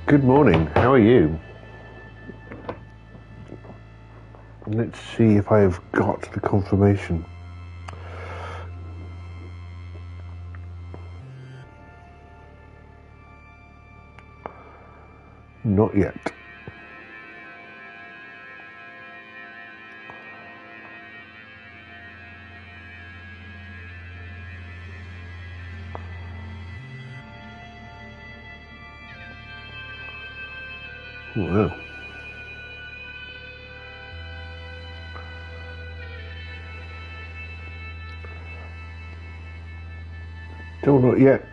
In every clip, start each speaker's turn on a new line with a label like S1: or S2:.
S1: Good morning, how are you? Let's see if I've got the confirmation. Not yet. Wow. Still not yet.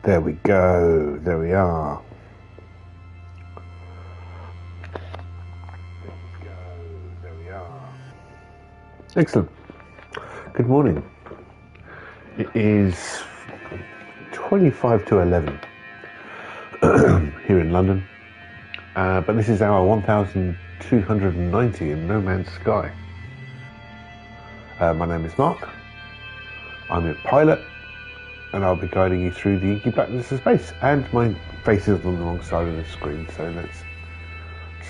S1: There we go. There we are. There we are. Excellent. Good morning. It is 25 to 11 here in London. But this is hour 1290 in No Man's Sky. My name is Mark. I'm your pilot, and I'll be guiding you through the inky blackness of space. And my face is on the wrong side of the screen, so let's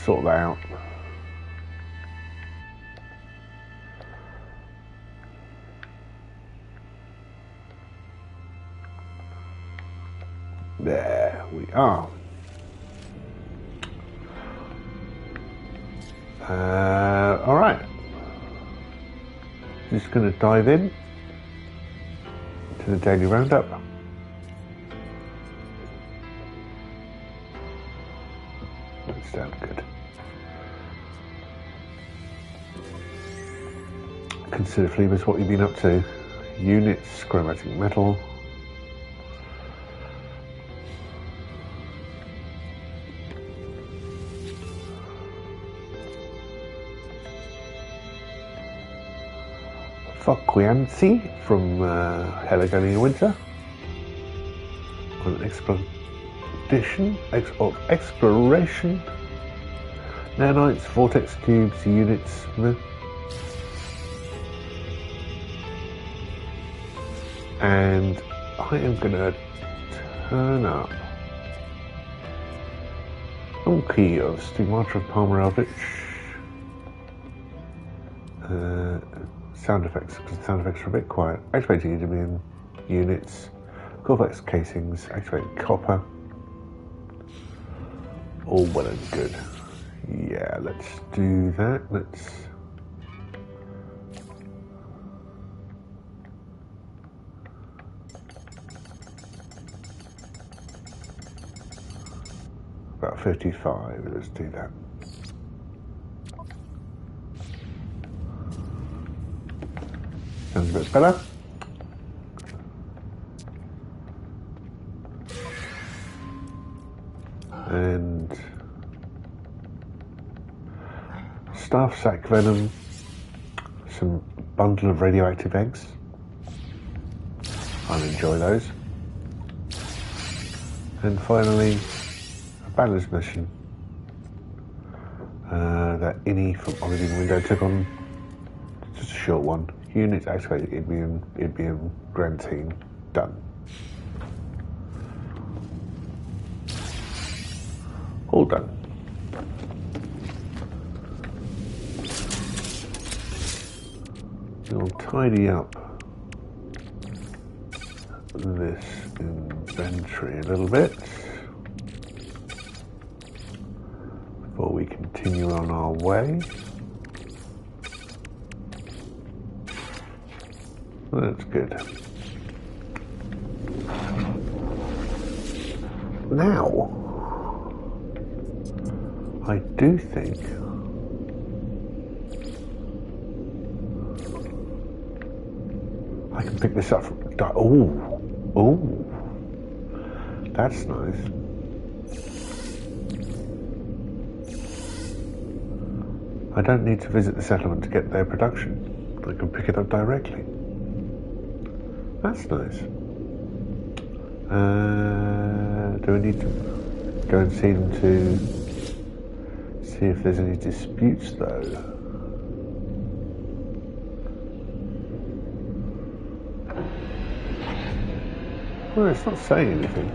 S1: sort that out. There we are. All right. Just going to dive in to the daily roundup. That sounds good. Consider Phlebas what you've been up to. Units, chromatic metal. Foquiancy from Heligonia Winter on an expedition of exploration. Nanites, vortex cubes, units. And I am going to turn up Donkey of Stigmata of Palmer Eldritch. Sound effects, because the sound effects are a bit quiet. Activating Endymion units, Corvex casings, activating copper. All well and good. Yeah, let's do that. Let's about 55. Let's do that. Sounds a bit better. And staff sack venom, some bundle of radioactive eggs. I'll enjoy those. And finally, a balance mission that Innie from Origin Window took on. Just a short one. Units activated, Idbium Grantine, done. All done. We'll tidy up this inventory a little bit before we continue on our way. That's good. Now, I do think I can pick this up from... Oh, that's nice. I don't need to visit the settlement to get their production. I can pick it up directly. That's nice. Do I need to go and see them to see if there's any disputes though? Well, it's not saying anything.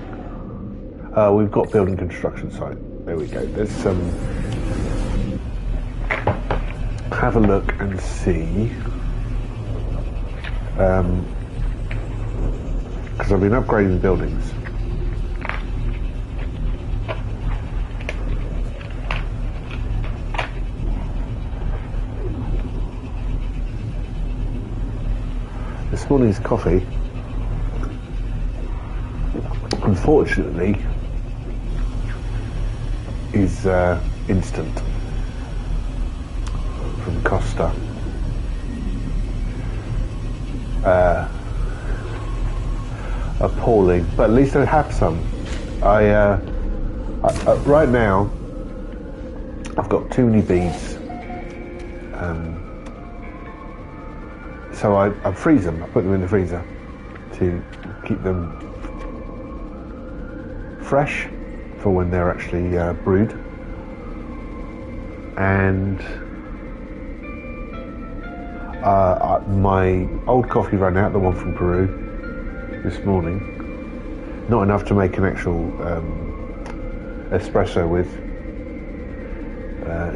S1: We've got building construction site. There we go. Let's have a look and see. Because I've been upgrading buildings. This morning's coffee, unfortunately, is instant from Costa. Appalling, but at least I have some. I right now I've got too many beads, so I freeze them. I put them in the freezer to keep them fresh for when they're actually brewed. And my old coffee ran out, the one from Peru, this morning. Not enough to make an actual espresso with.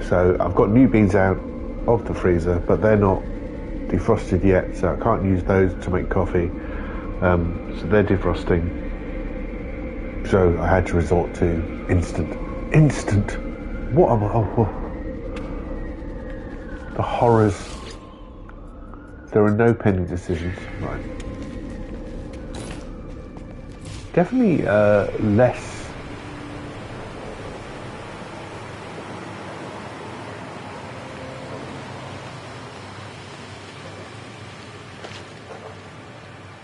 S1: So I've got new beans out of the freezer, but they're not defrosted yet, so I can't use those to make coffee. So they're defrosting. So I had to resort to instant. What am I? Oh. The horrors. There are no pending decisions. Right. Definitely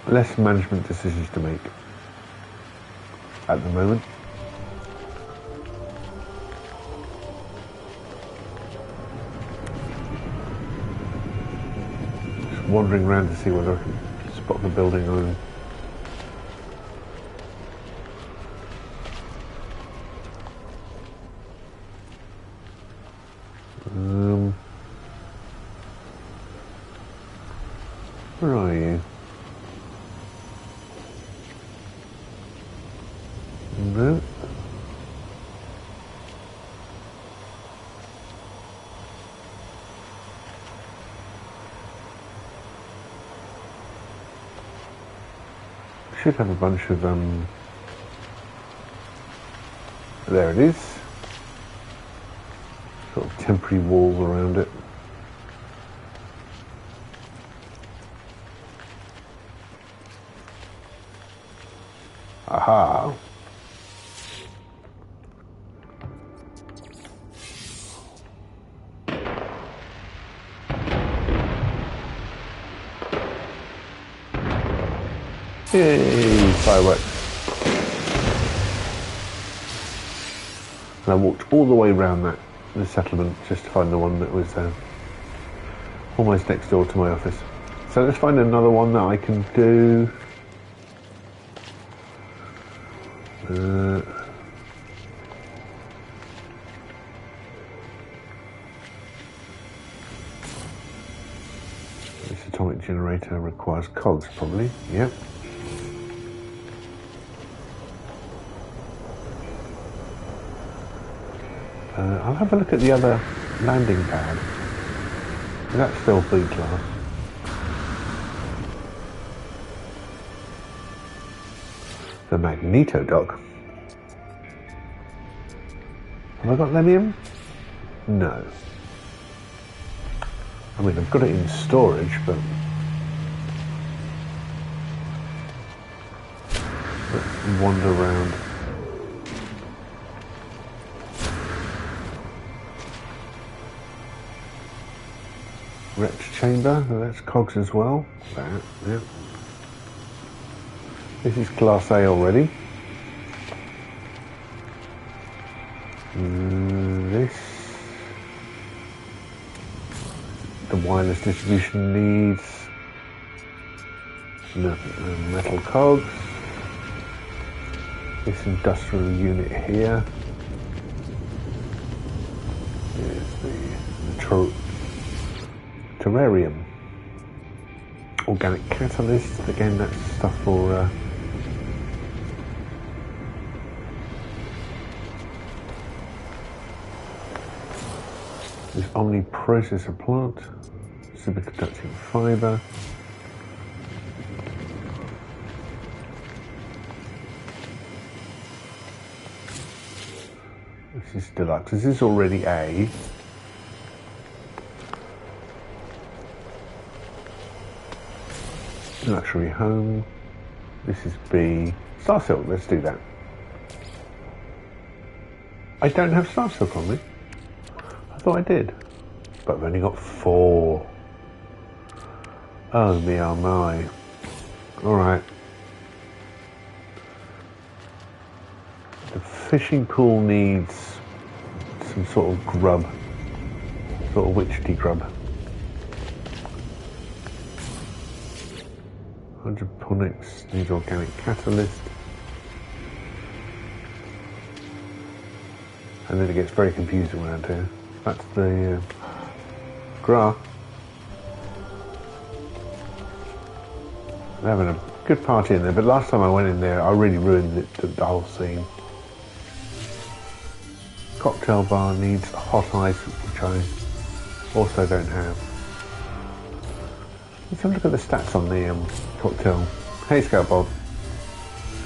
S1: less management decisions to make at the moment. Just wandering around to see whether I can spot the building I'm in. Where are you? No. Should have a bunch of there it is. Sort of temporary walls around it. Aha. Yay, fireworks. And I walked all the way around the settlement just to find the one that was almost next door to my office. So let's find another one that I can do. This atomic generator requires cogs, probably. Yep. I'll have a look at the other landing pad. That's still B class. The Magneto dock. Have I got them in? No. I mean, I've got it in storage, but let's wander around. Rect chamber, that's cogs as well. That, yeah. This is class A already. This, the wireless distribution needs metal cogs. This industrial unit here. Here's the terrarium. Organic catalyst, again that's stuff for This omniprocessor plant, superconducting fibre. This is deluxe. This is already A. Luxury home. This is B. Star silk. Let's do that. I don't have star silk on me. I thought I did, but I've only got 4. Oh me, oh my. All right. The fishing pool needs some sort of grub, sort of witchetty grub. Hydroponics needs organic catalyst. And then it gets very confusing around here. That's the grass. They're having a good party in there, but last time I went in there, I really ruined it, the whole scene. Cocktail bar needs hot ice, which I also don't have. Let's have a look at the stats on the cocktail. Hey, Scout Bob.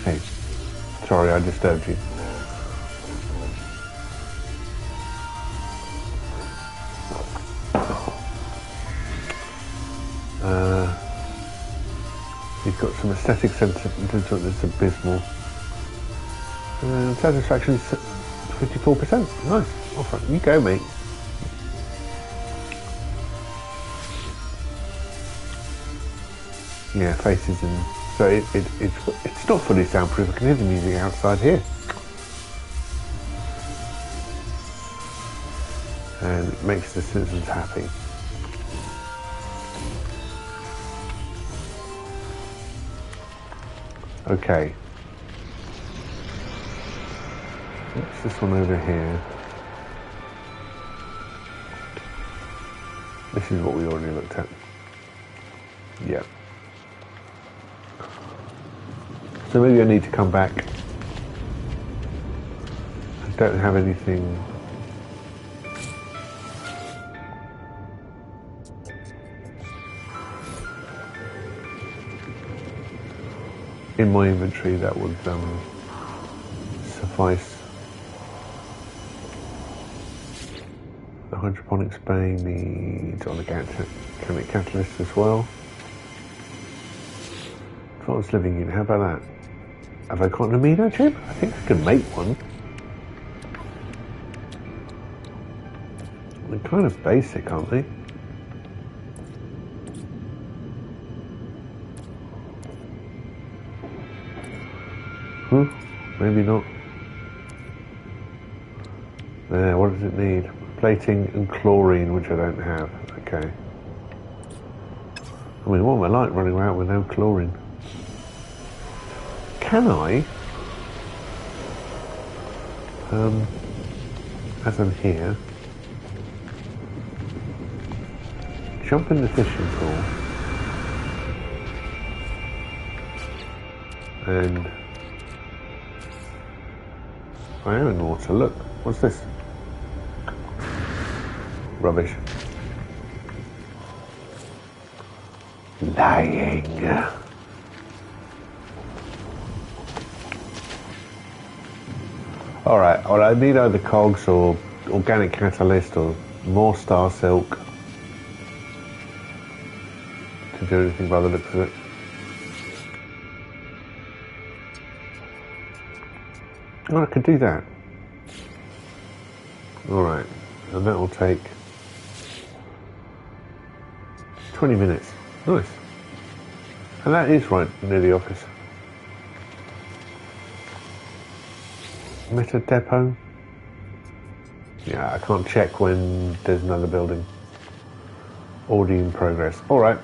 S1: Hey, sorry I disturbed you. He's got some aesthetic sense that's abysmal. Satisfaction is 54%. Nice. Off it. You go, mate. Yeah, faces and so it's not fully soundproof. I can hear the music outside here, and it makes the citizens happy. Okay. What's this one over here? This is what we already looked at. Yep. So maybe I need to come back. I don't have anything. In my inventory that would suffice. The hydroponics bay needs organic catalyst as well. Advanced living unit, how about that? Have I got an amino chip? I think I can make one. They're kind of basic, aren't they? Maybe not. There, what does it need? Plating and chlorine, which I don't have. Okay. I mean, what am I like running around with no chlorine? Can I, as I'm here, jump in the fishing pool and I am in water. Look, what's this? Rubbish. Lying. Alright, well, I need either cogs or organic catalyst or more star silk to do anything by the looks of it. Oh, I could do that. Alright, and that will take 20 minutes. Nice. And that is right near the office. Meta depot? Yeah, I can't check when there's another building. Already in progress. Alright.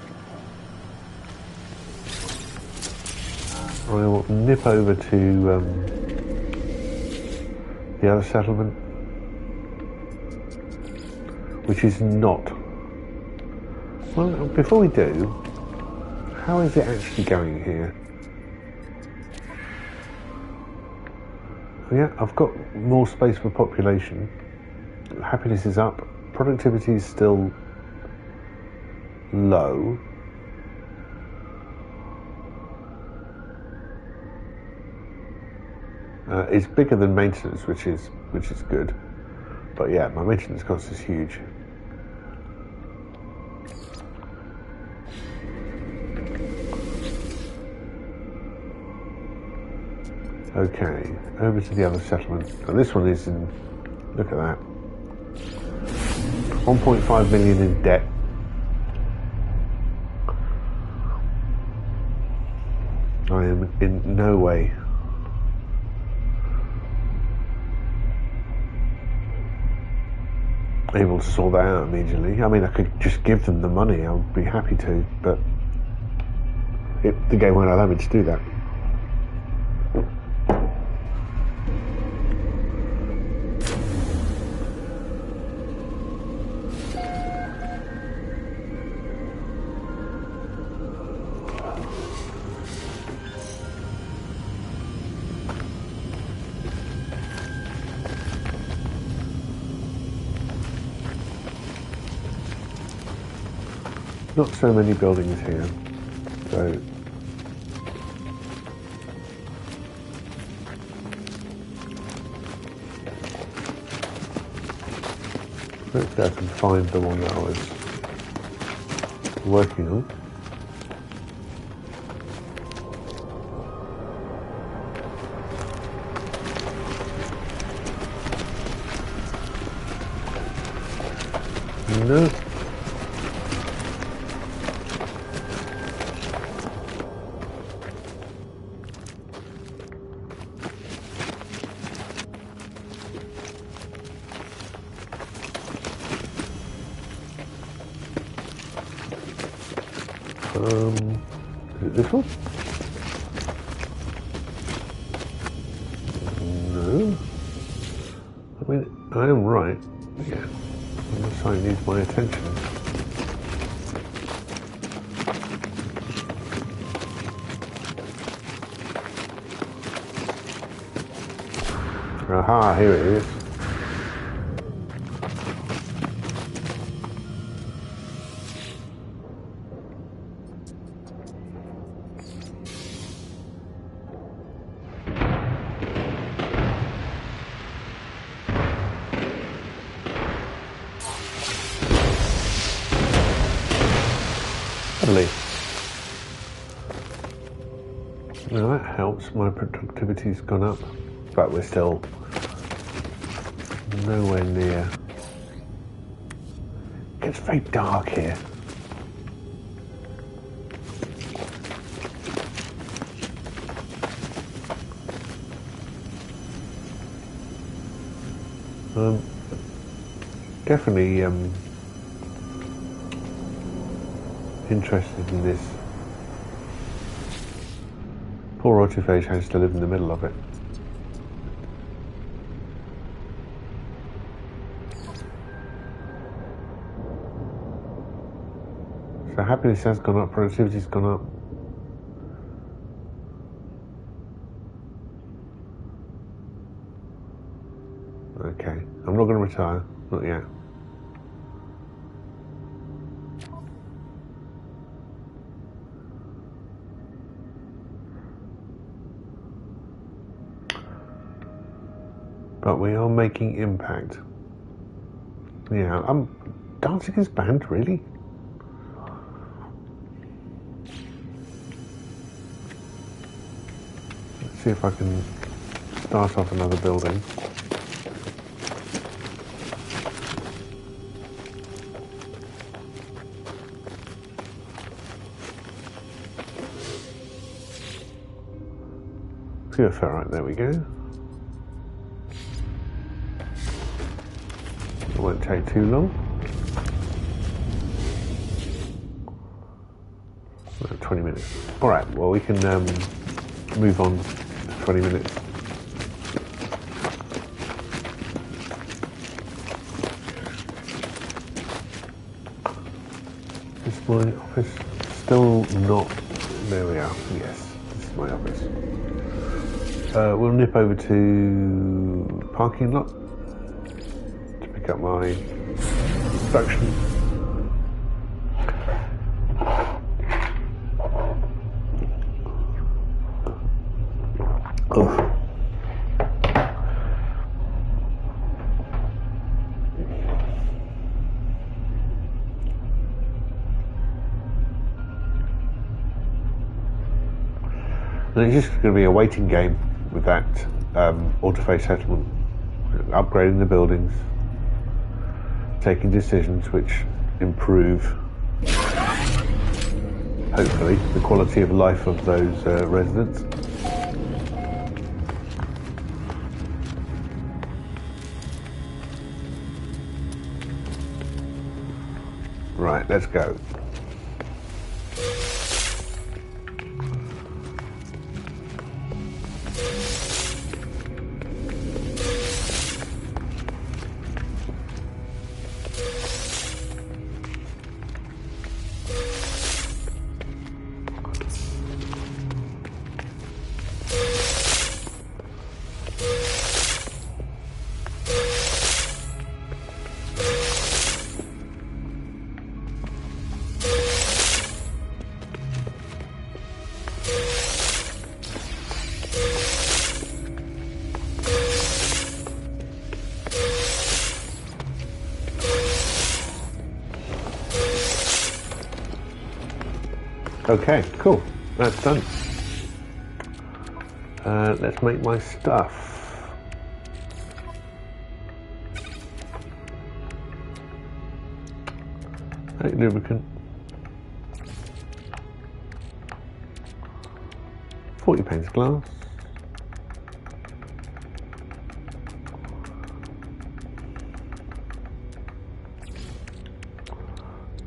S1: I will nip over to the other settlement, which is not. Well, before we do, how is it actually going here? Yeah, I've got more space for population. Happiness is up. productivity is still low. It's bigger than maintenance, which is good. But yeah, my maintenance cost is huge. Okay, over to the other settlement. And this one is in, look at that, 1.5 million in debt. I am in no way able to sort that out immediately. I mean, I could just give them the money, I would be happy to, but the game won't allow me to do that. Not so many buildings here, so hopefully I can find the one that I was working on. No. Is it this one? No. I mean, I am right. Yeah. This sign needs my attention. Aha, here it is. Now that helps, my productivity's gone up, but we're still nowhere near. It gets very dark here. Definitely interested in this. Poor Autophage has to live in the middle of it. So happiness has gone up, productivity's gone up. Okay, I'm not going to retire, not yet. But we are making impact. Yeah, I'm dancing his band, really? Let's see if I can start off another building. Pure ferrite, there we go. It won't take too long. 20 minutes. Alright, well we can move on to 20 minutes. Is my office still not? There we are. Yes, this is my office. We'll nip over to parking lot to pick up my construction. Oh. And it's just going to be a waiting game with that autophage settlement, upgrading the buildings, taking decisions which improve, hopefully, the quality of life of those residents. Right, let's go. Okay, cool. That's done. Let's make my stuff. Take lubricant. 40 panes of glass.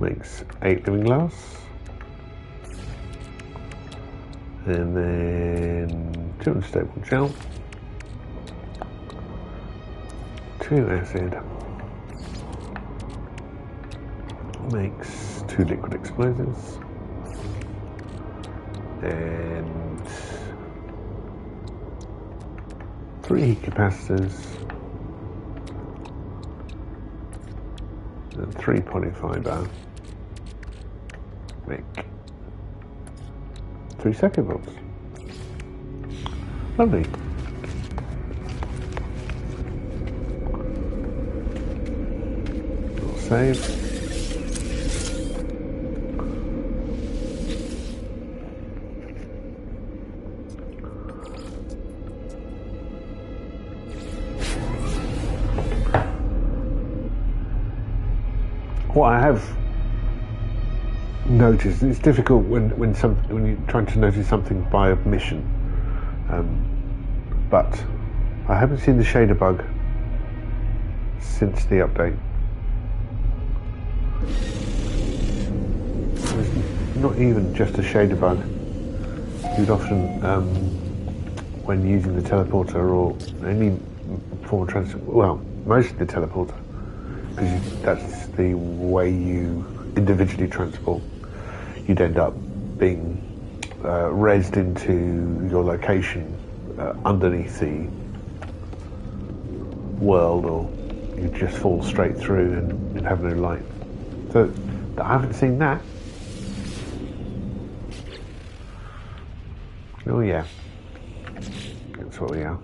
S1: Makes 8 living glass. And then 2 unstable gel, 2 acid, makes 2 liquid explosives, and 3 heat capacitors, and 3 polyfiber, make 3 second bolts. Lovely. We'll save. What I have noticed, it's difficult when you're trying to notice something by omission, but I haven't seen the shader bug since the update. It's not even just a shader bug. You'd often, when using the teleporter or any form of transport, well, mostly the teleporter, because that's the way you individually transport, you'd end up being rezzed into your location underneath the world, or you'd just fall straight through and you'd have no light. So I haven't seen that. Oh yeah, that's what we are.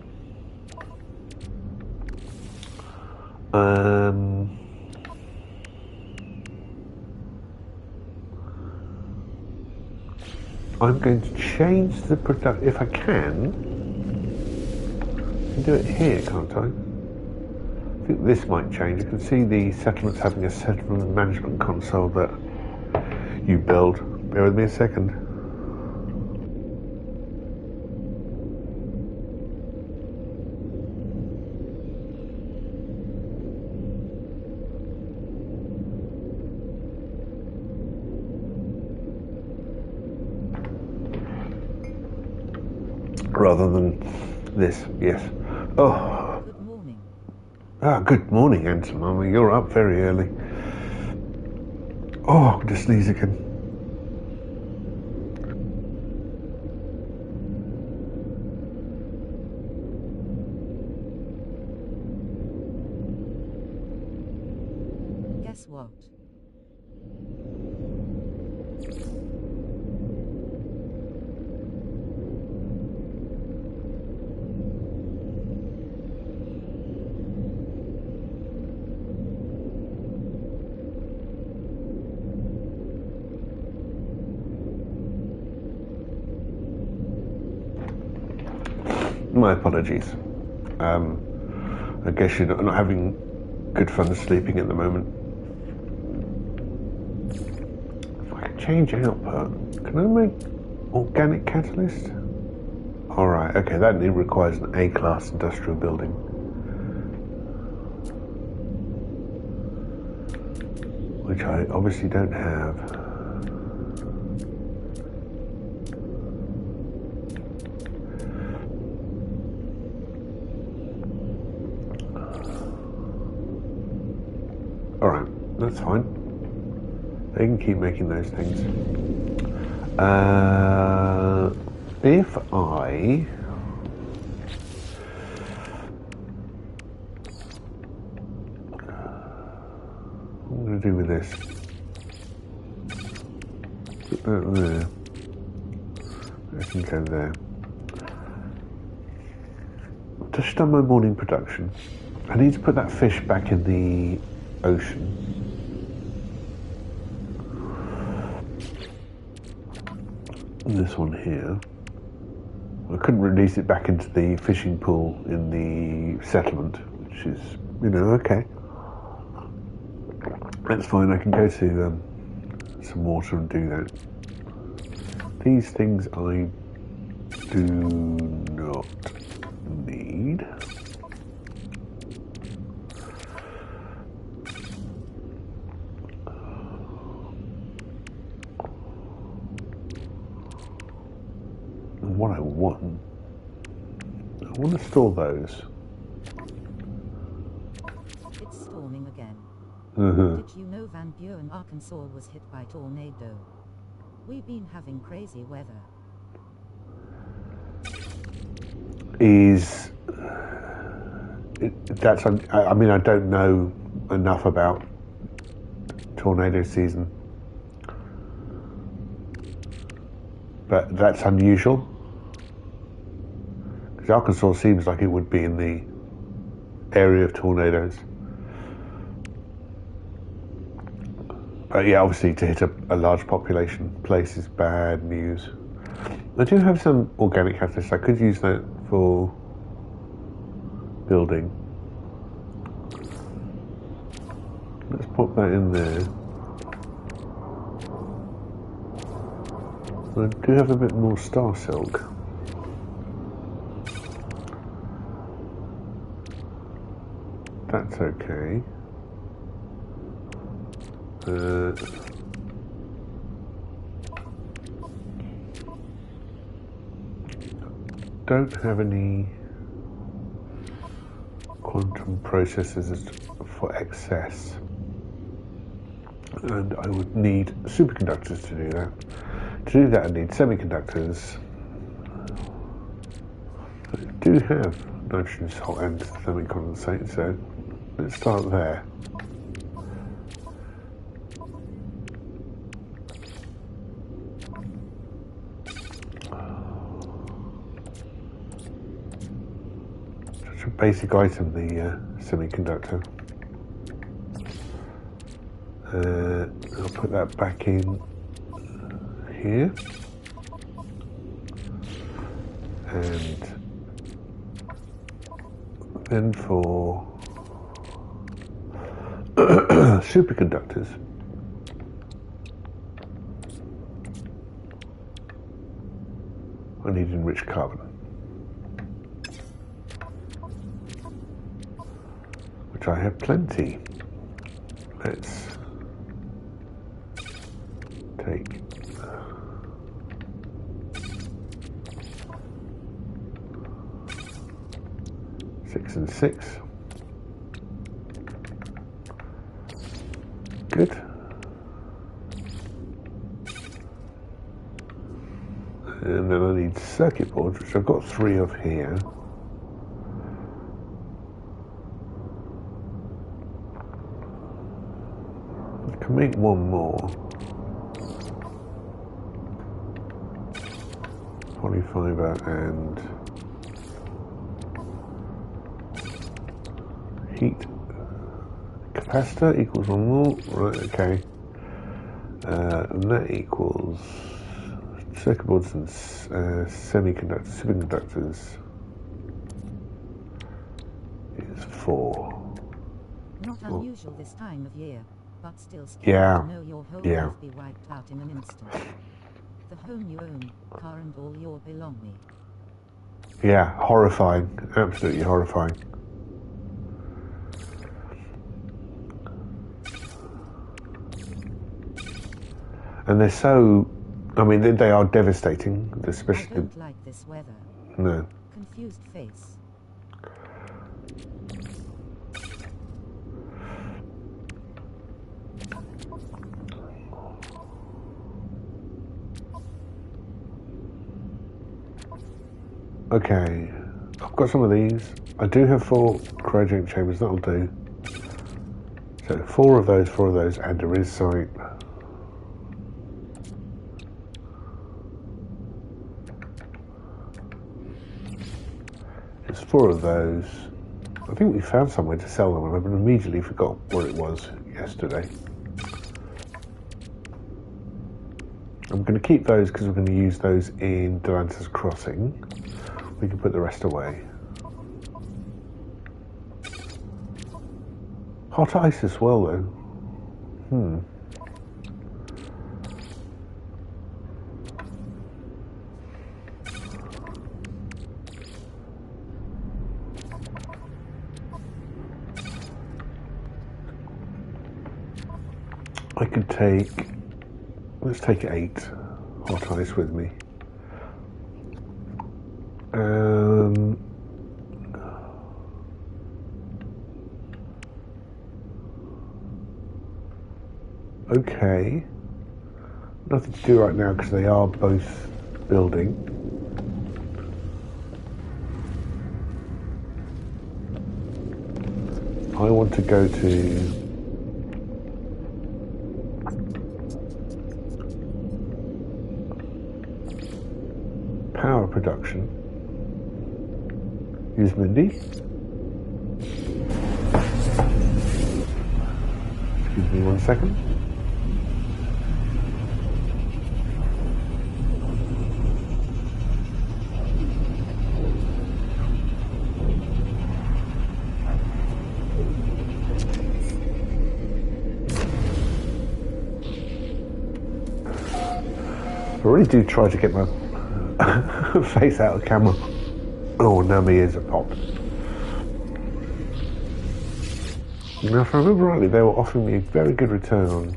S1: I'm going to change the product if I can. I can do it here, can't I? I think this might change. You can see the settlements having a settlement management console that you build. Bear with me a second. Rather than this, yes. Oh.
S2: Good morning.
S1: Ah, good morning, Anton Mama. You're up very early. Oh, I'm going to sneeze again.
S2: Guess what? What?
S1: My apologies. I guess you're not having good fun sleeping at the moment. If I can change output, can I make organic catalyst? Alright, okay, that requires an A-class industrial building. Which I obviously don't have. Alright, that's fine. They can keep making those things. If I... What am I going to do with this? Put that there. I can go there. Just done my morning production. I need to put that fish back in the ocean. This one here. I couldn't release it back into the fishing pool in the settlement, which is, you know, okay. That's fine, I can go to some water and do that. These things I do not need. What I want to store those.
S2: It's storming again. Did you know Van Buren, Arkansas was hit by tornado? We've been having crazy weather.
S1: I mean, I don't know enough about tornado season, but that's unusual. Because Arkansas seems like it would be in the area of tornadoes. But yeah, obviously to hit a large population place is bad news. I do have some organic catalyst. I could use that for building. Let's pop that in there. I do have a bit more star silk. That's okay. Don't have any quantum processors for excess, and I would need superconductors to do that. To do that, I need semiconductors. I do have nitrogen salt and thermic condensate, so let's start there. Such a basic item, the semiconductor. I'll put that back in here, and then for superconductors, I need enriched carbon, which I have plenty. Let's take 6 and 6. Good. And then I need circuit boards, which I've got 3 of here. Can make one more. Polyfiber and heat capacitor equals one more. Right, okay. And that equals circuit boards and semiconductors, superconductors is 4.
S2: Not unusual this time of year, but still scary to know your home will be wiped out in an instant. The home you own, car and all your belongings.
S1: Yeah, horrifying. Absolutely horrifying. And they're so, I mean, they are devastating, especially...
S2: I don't like this weather.
S1: No.
S2: Confused face.
S1: Okay, I've got some of these. I do have 4 cryogenic chambers, that'll do. So 4 of those, and there is sight. There's 4 of those. I think we found somewhere to sell them, and I've immediately forgot where it was yesterday. I'm going to keep those because we're going to use those in Delantis Crossing. We can put the rest away. Hot ice as well, though. I could take... Let's take 8 hot ice with me. Okay. Nothing to do right now because they are both building. I want to go to power production. Use Mindy. Excuse me 1 second. I really do try to get my face out of camera. Oh, now my ears are popped. Now, if I remember rightly, they were offering me a very good return on.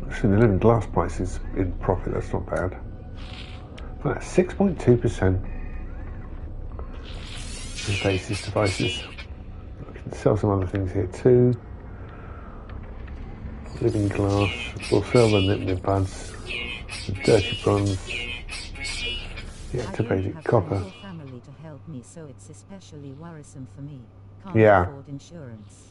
S1: Actually, the living glass price is in profit, that's not bad. That's 6.2%. Basis devices. I can sell some other things here too. Living glass, we'll sell the nip buds, the dirty bronze, the activated copper.
S2: Family to help me, so it's especially worrisome for me. Can't afford insurance.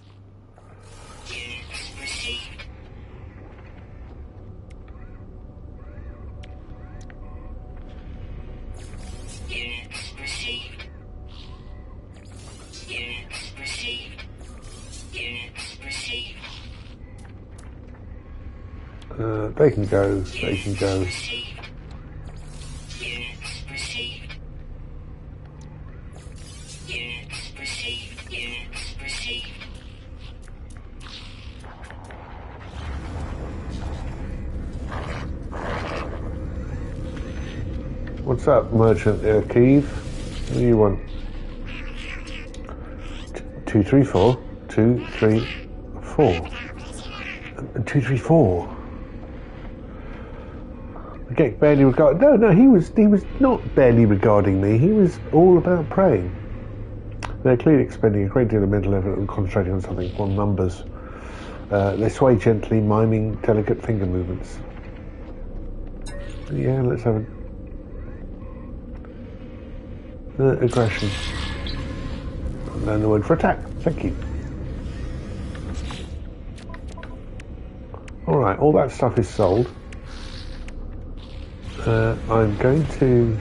S1: They can go, they can go. What's up, Merchant Kiev? What do you want? 234? 234. 234. Get barely regard. No, he was not barely regarding me. He was all about praying. They're clearly expending a great deal of mental effort and concentrating on something, on numbers. They sway gently, miming delicate finger movements. Yeah, let's have aggression. Learn the word for attack. Thank you. Alright, all that stuff is sold. I'm going to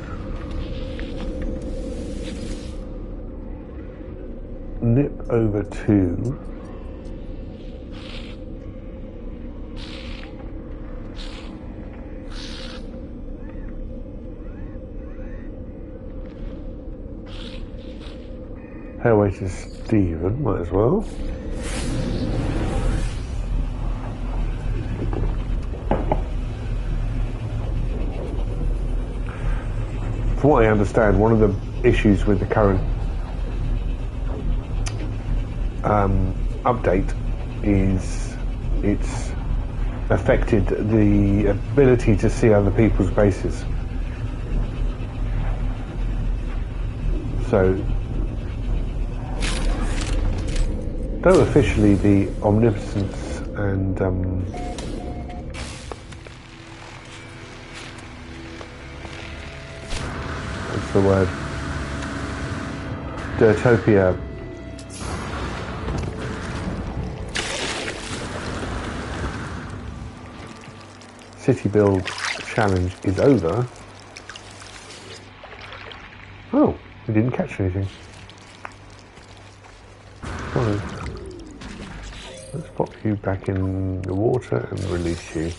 S1: nip over to Hairway to Stephen, might as well. From what I understand, one of the issues with the current update is it's affected the ability to see other people's bases. So, though officially the omniscience and what's the word? Dirtopia city build challenge is over. Oh, we didn't catch anything. Fine. Let's pop you back in the water and release you.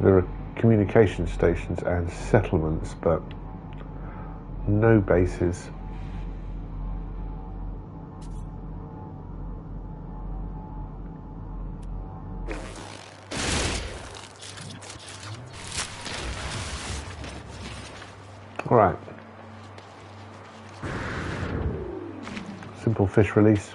S1: There are communication stations and settlements, but no bases. All right. Simple fish release.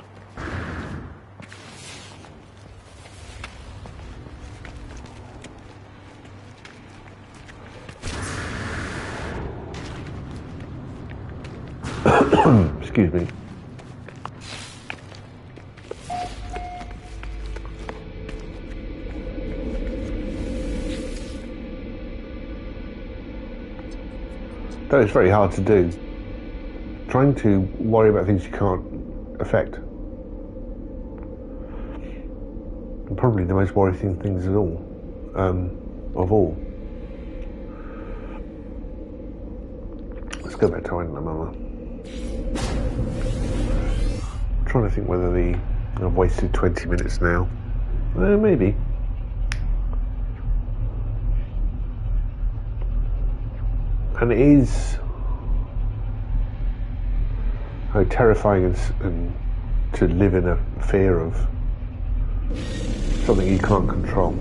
S1: Excuse me. That is very hard to do. Trying to worry about things you can't affect. And probably the most worrying things at all, of all. Let's go back to Mama. I'm trying to think whether I've wasted 20 minutes now. Maybe. And it is terrifying and to live in a fear of something you can't control.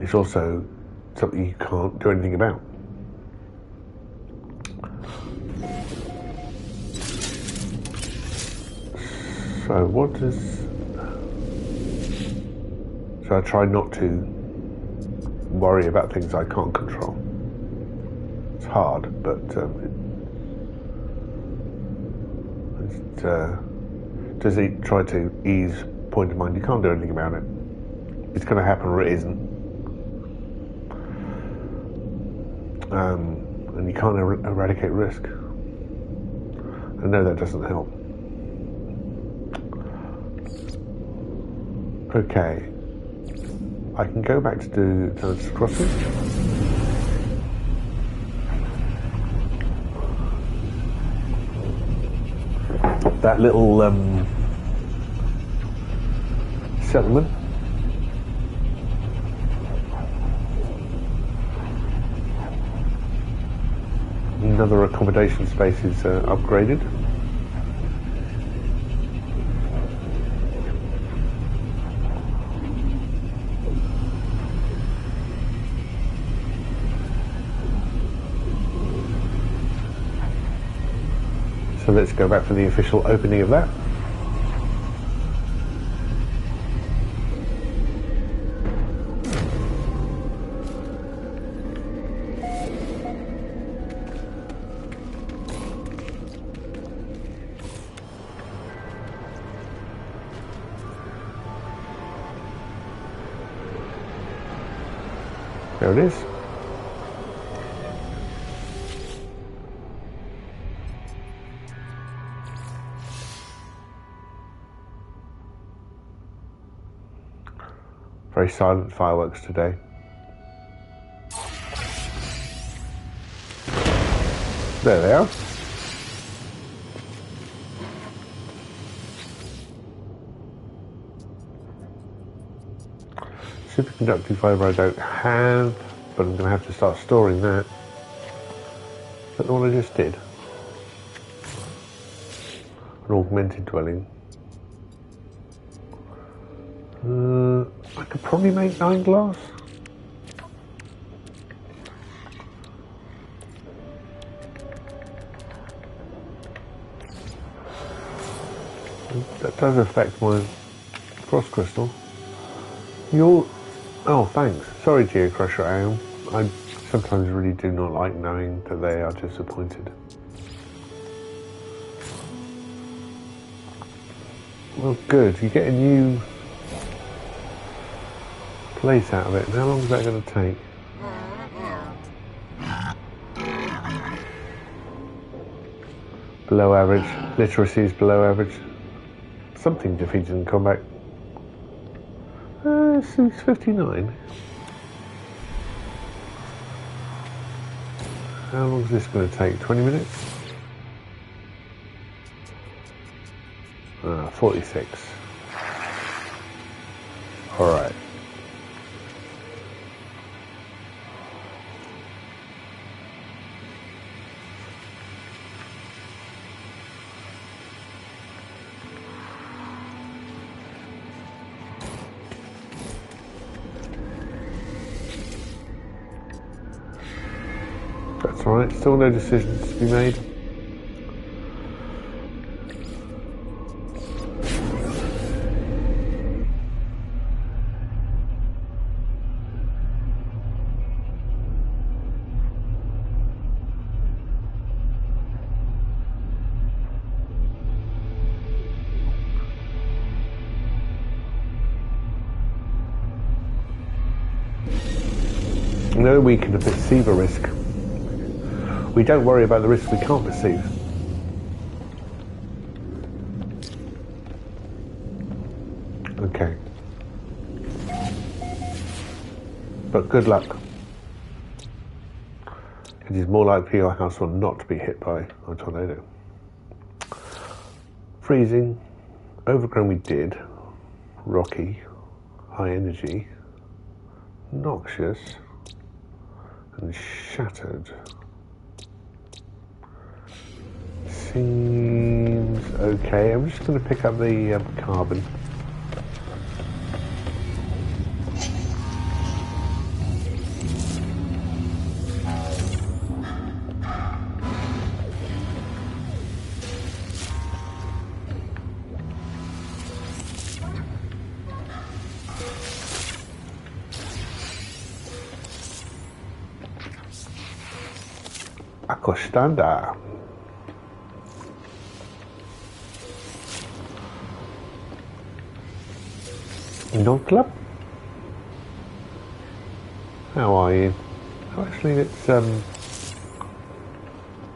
S1: It's also something you can't do anything about. So what does... So I try not to worry about things I can't control. It's hard, but does he try to ease point of mind? You can't do anything about it. It's going to happen or it isn't. And you can't eradicate risk. I know that doesn't help. Okay, I can go back to do Sentinels Crossing. That little settlement. Another accommodation space is upgraded. So let's go back for the official opening of that. There it is. Very silent fireworks today. There they are. Superconducting fibre I don't have, but I'm going to have to start storing that. Is that the one I just did? An augmented dwelling. I could probably make 9 glass. That does affect my frost crystal. Oh, thanks. Sorry, Geocrusher Ale. I sometimes really do not like knowing that they are disappointed. Well, good. You get a new place out of it. How long is that going to take? Below average. Literacy is below average. Something defeated in combat. It's 59. How long is this going to take? 20 minutes? 46. Alright. That's alright, still no decisions to be made. No, we can perceive a risk. We don't worry about the risks we can't perceive. Okay. But good luck. It is more likely your house will not be hit by a tornado. Freezing. Overgrown we did. Rocky. High energy. Noxious. And shattered. Seems okay. I'm just going to pick up the carbon. Acostanda. Dog Club? How are you? Oh, actually, it's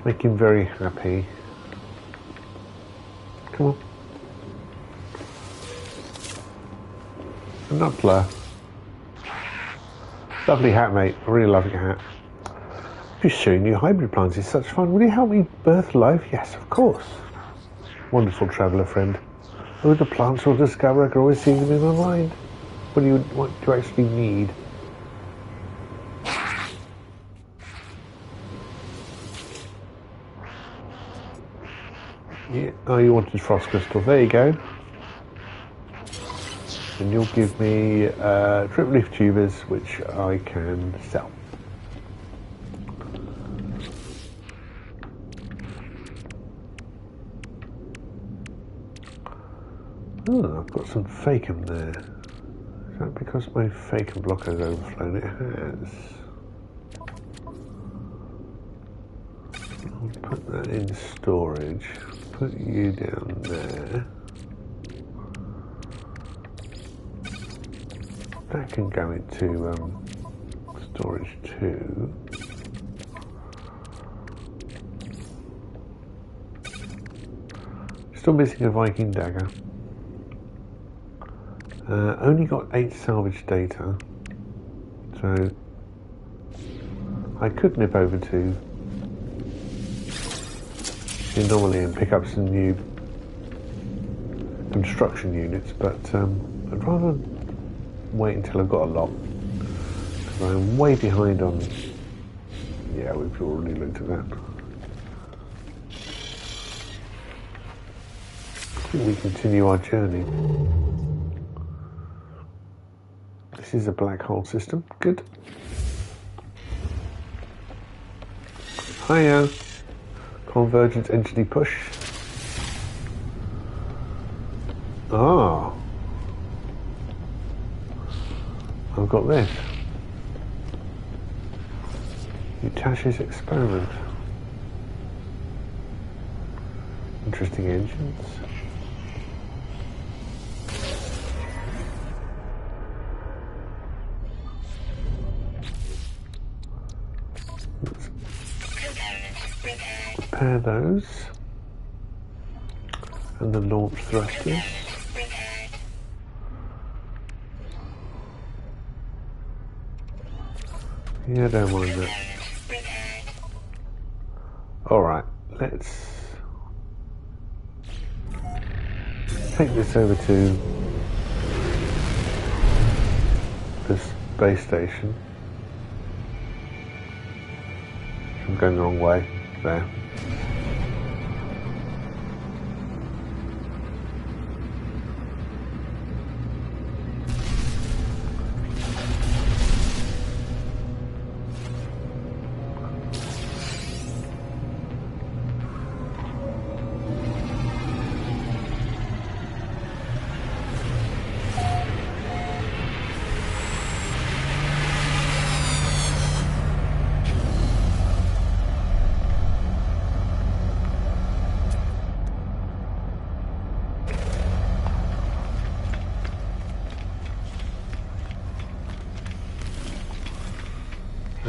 S1: make him very happy. Come on. A Nuttler. Lovely hat, mate. I really love your hat. Just showing you hybrid plants is such fun. Will you help me birth life? Yes, of course. Wonderful traveller friend. Oh, the plants will discover. I can always see them in my mind. What do you actually need? Yeah. Oh, you wanted frost crystal. There you go. And you'll give me drip leaf tubers, which I can sell. Oh, I've got some facum there. Is that because my facum block has overflown? It has. I'll put that in storage. Put you down there. That can go into storage 2. Still missing a Viking dagger. Only got 8 salvage data, so I could nip over to the Anomaly and pick up some new construction units, but I'd rather wait until I've got a lot, because I'm way behind on... Yeah, we've already looked at that. I think we continue our journey. This is a black hole system. Good. Hiya. Convergence entity push. Ah. I've got this. Utash's experiment. Interesting engines. Repair those, and the launch thrusters. Yeah, don't mind that. Alright, let's take this over to the space station. I'm going the wrong way. There.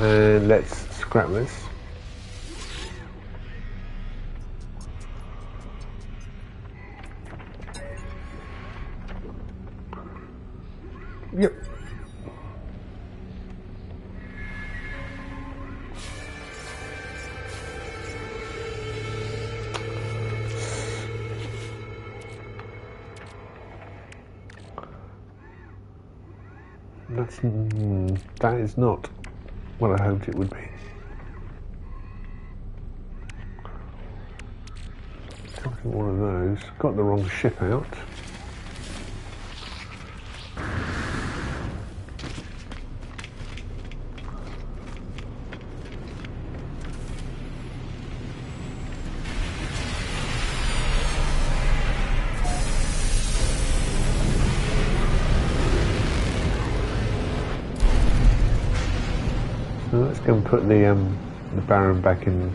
S1: And let's scrap this. Yep. That is not what I hoped it would be. One of those. Got the wrong ship out. So let's go and put the Baron back in.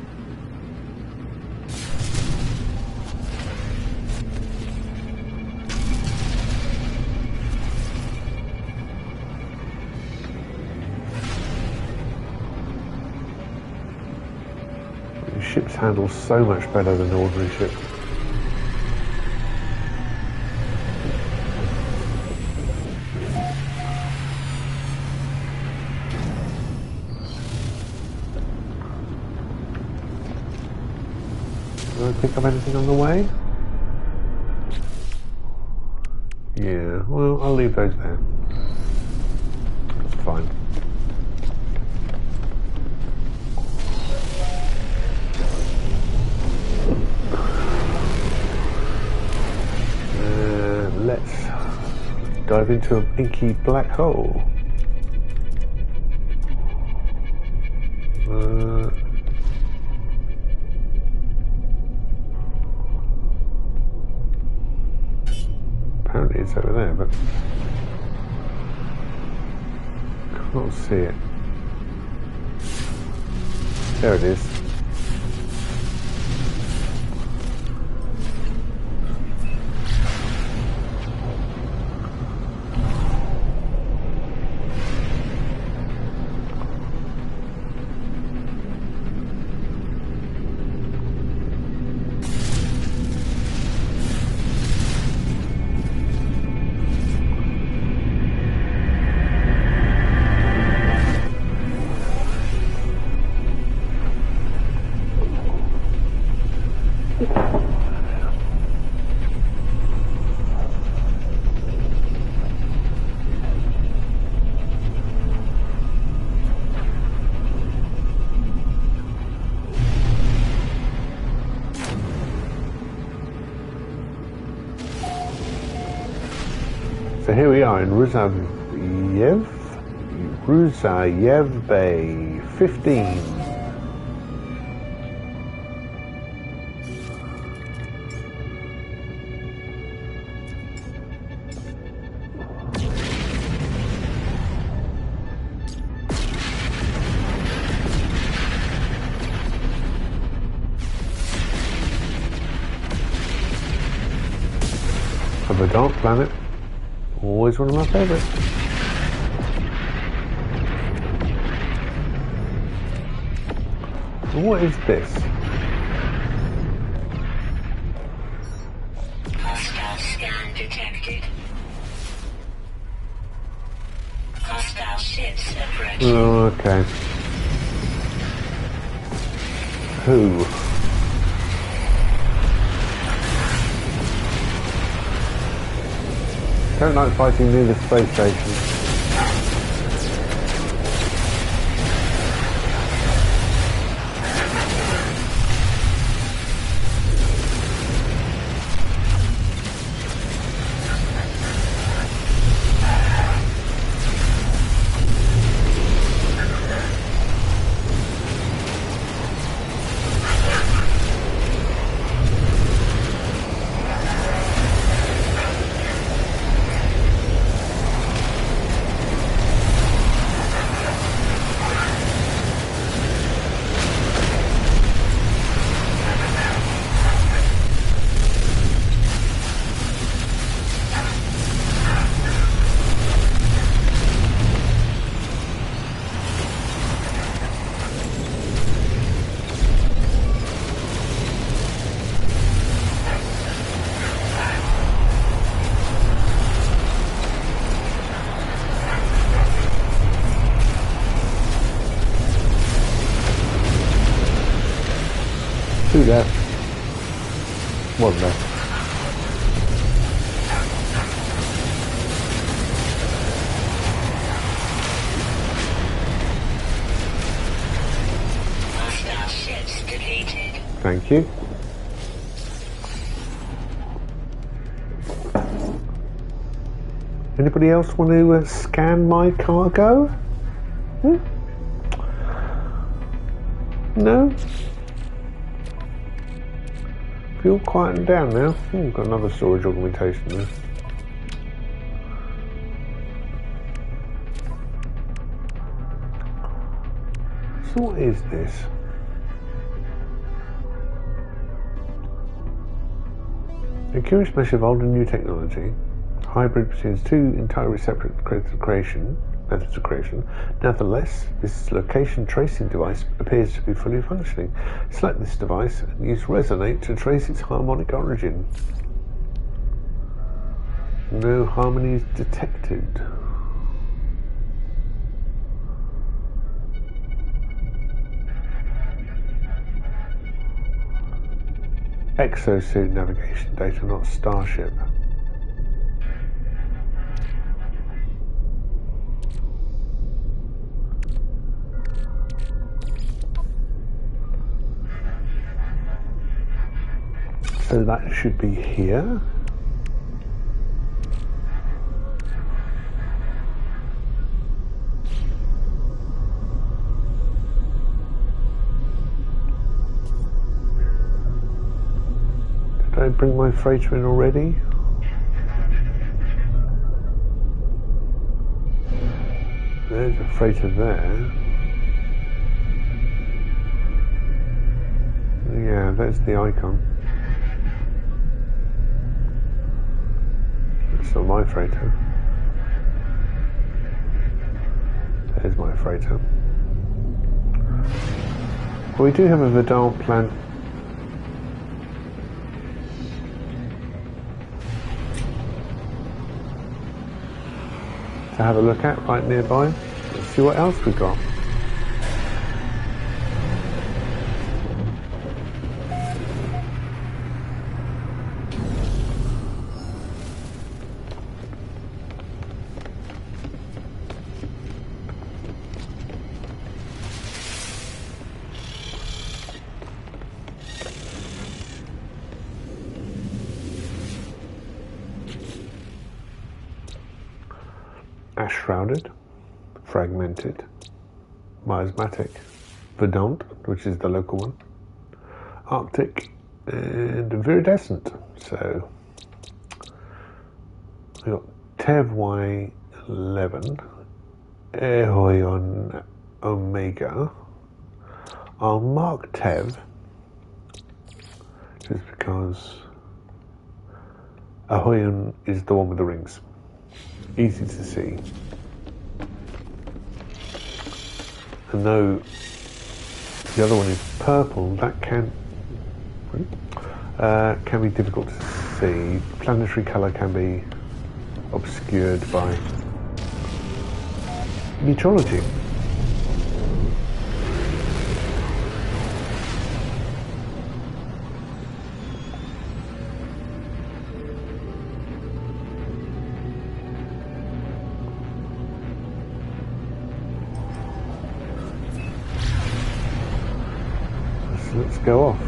S1: Ships handle so much better than ordinary ships. Did I pick up anything on the way? Yeah, well, I'll leave those there. That's fine. Let's dive into an inky black hole. Apparently it's over there, but can't see it. There it is. So here we are in Ruzayev-Bay XV. A Verdant planet. Always one of my favourites. What is this?
S3: Hostile scan detected. Hostile ships approaching.
S1: Oh, okay. Who? Don't like fighting near the space station. Two left. One left.
S3: Hostile ships deleted.
S1: Thank you. Anybody else want to scan my cargo? No? Feel quieting down now. Got another storage augmentation there. So what is this? A curious mesh of old and new technology, hybrid between two entirely separate methods of creation. Nevertheless, this location tracing device appears to be fully functioning. Select this device and use Resonate to trace its harmonic origin. No harmonies detected. Exosuit navigation data, not starship. So that should be here. Did I bring my freighter in already? There's a freighter there. Yeah, that's the icon. That's not my freighter. There's my freighter. Well, we do have a Verdant plant. To have a look at right nearby. Let's see what else we've got. ash-shrouded, fragmented, miasmatic, Verdant, which is the local one, Arctic, and Viridescent. So we got Teve Y11, Eohion Omega. I'll mark Teve just because Eohion is the one with the rings. Easy to see. And though the other one is purple, that can be difficult to see. Planetary colour can be obscured by meteorology. Let's go off.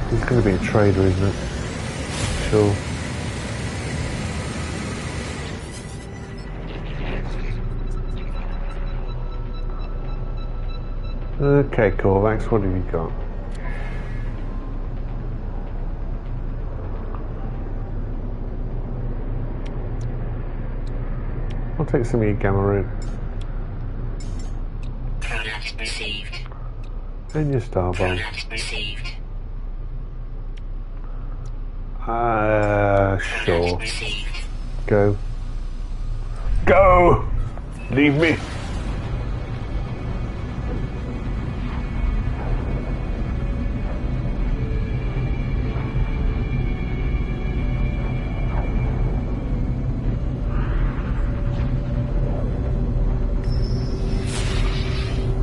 S1: It's going to be a trader, isn't it? Sure. Okay, Corvax, what have you got? I'll take some of your gamma root.
S3: Product received.
S1: And your star bomb.
S3: Product received.
S1: Sure. Go. Go! Leave me!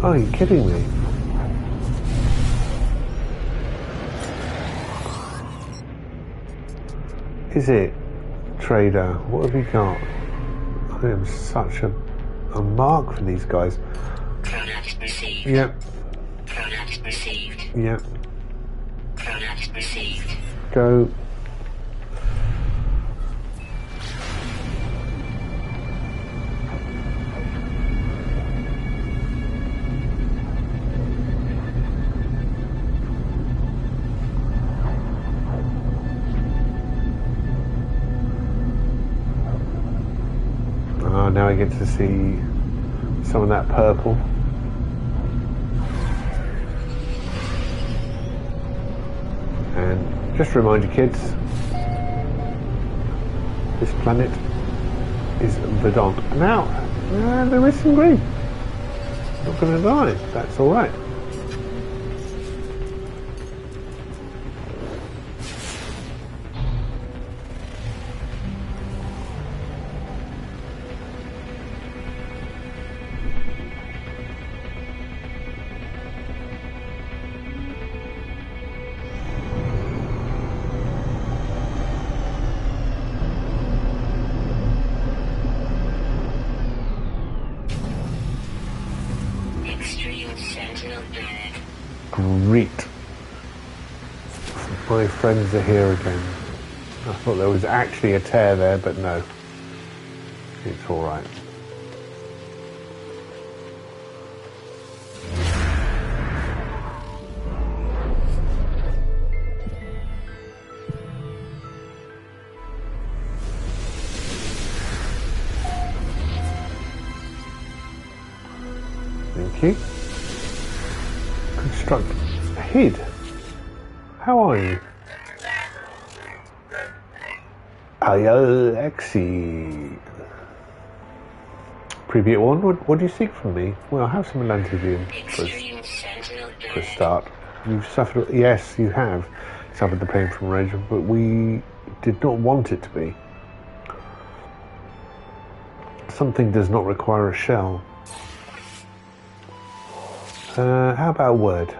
S1: Oh, are you kidding me? Is it, trader? What have you got? I am such a mark for these guys.
S3: Product received.
S1: Yep.
S3: Product received.
S1: Yep.
S3: Product received.
S1: Go. Now I get to see some of that purple. And just to remind you kids, this planet is Verdant. Now, there is some green. Not going to lie, that's alright. Great. My friends are here again. I thought there was actually a tear there, but no. It's alright. Thank you. Construct hid. How are you? Galaxies. Preview one. What do you seek from me? Well, have some Atlantivium for a start. You've suffered. Yes, you have. suffered the pain from rage, but we did not want it to be. Something does not require a shell. How about a word?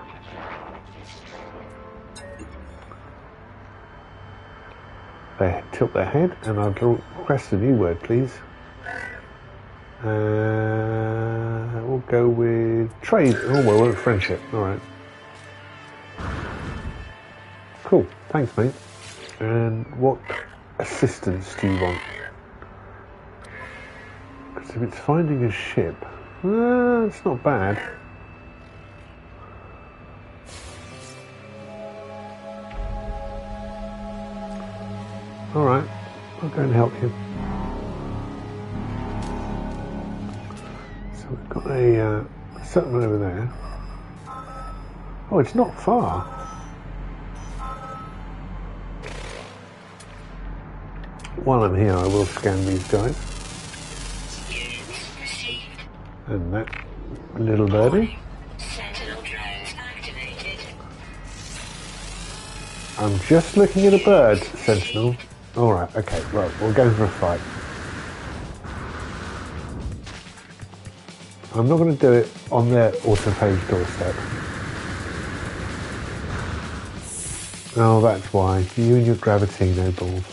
S1: They tilt their head, and I'll request a new word, please. We'll go with trade. Oh, well, friendship. All right. Cool. Thanks, mate. And what assistance do you want? Because if it's finding a ship, it's not bad. All right. I'll go and help you. So we've got a settlement over there. Oh, it's not far. While I'm here, I will scan these guys. And that little birdie.
S3: Sentinel drones activated.
S1: I'm just looking at a bird, Sentinel. Alright, okay, right, we're going for a fight. I'm not going to do it on their autophage doorstep. Oh, that's why. You and your Gravitino balls.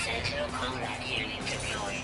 S3: Sentinel combat unit deployed.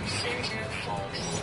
S3: Sentinel force.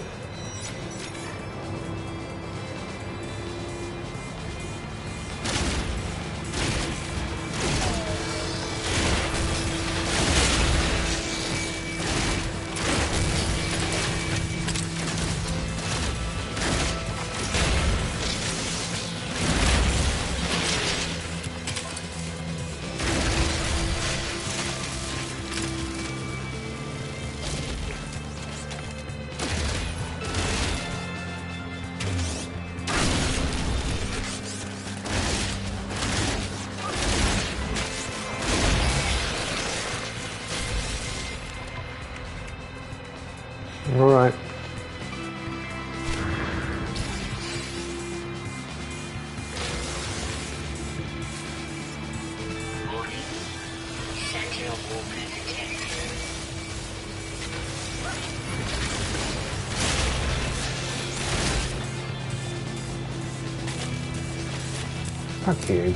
S1: All right.
S3: Warning. Sentinel walker detected.
S1: Fuck you.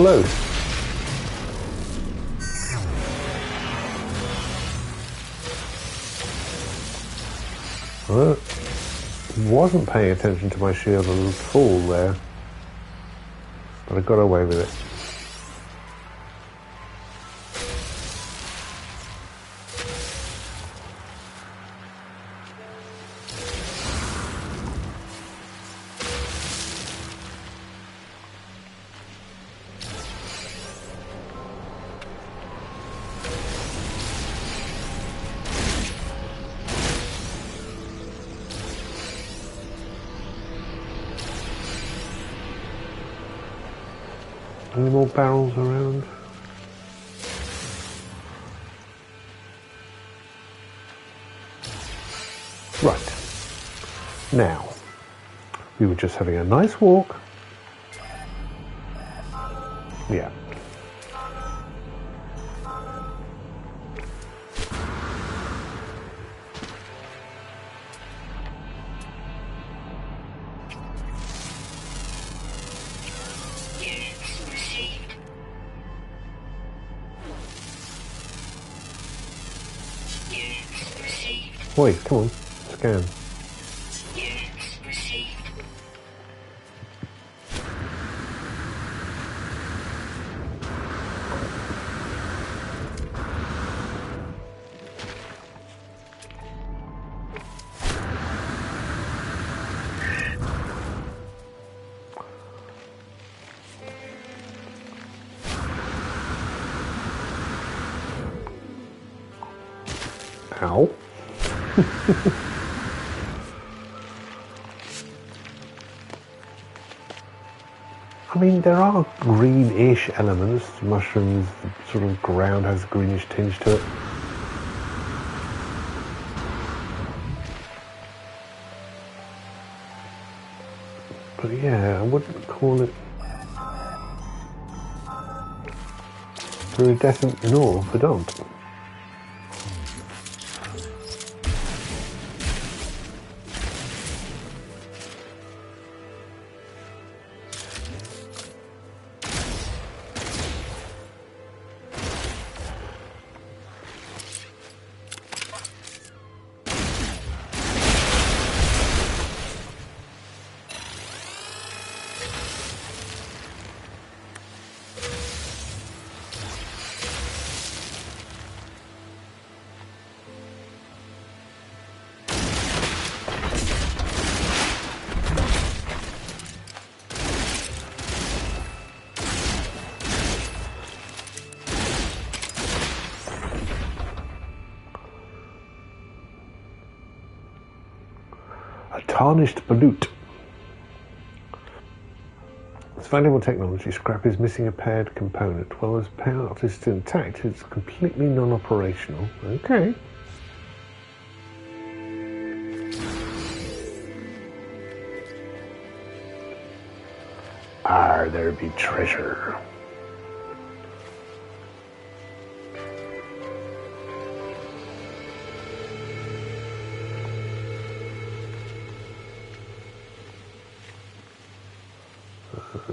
S1: close. Wasn't paying attention to my shield and fall there, but I got away with it. Any more barrels around? Right. Now, we were just having a nice walk. Yeah. Wait, come on, scan. Ow. I mean, there are greenish elements. Mushrooms, the sort of ground has a greenish tinge to it. But yeah, I wouldn't call it Viridescent nor Verdant. Tarnished balut. It's valuable technology. Scrap is missing a paired component. While this part is still intact, it's completely non-operational. Okay. There be treasure.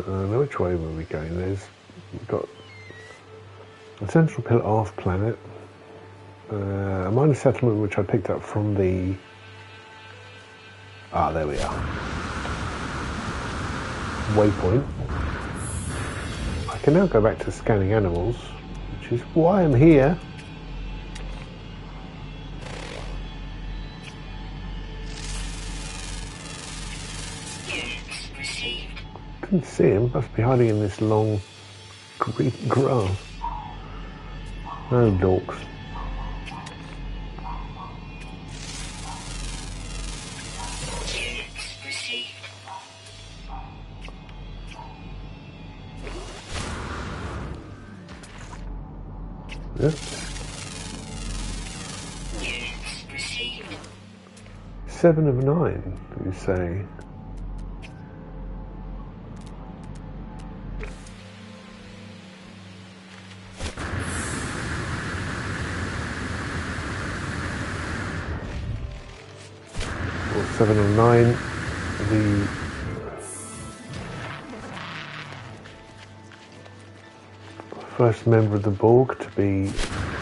S1: Now which way were we going? We've got a Sentinel Pillar off planet, a minor settlement which I picked up from the... there we are. Waypoint. I can now go back to scanning animals, which is why I'm here. Couldn't see him, must be hiding in this long green grass. No dorks. Yep. 7 of 9, you say? Or 7 of 9, the first member of the Borg to be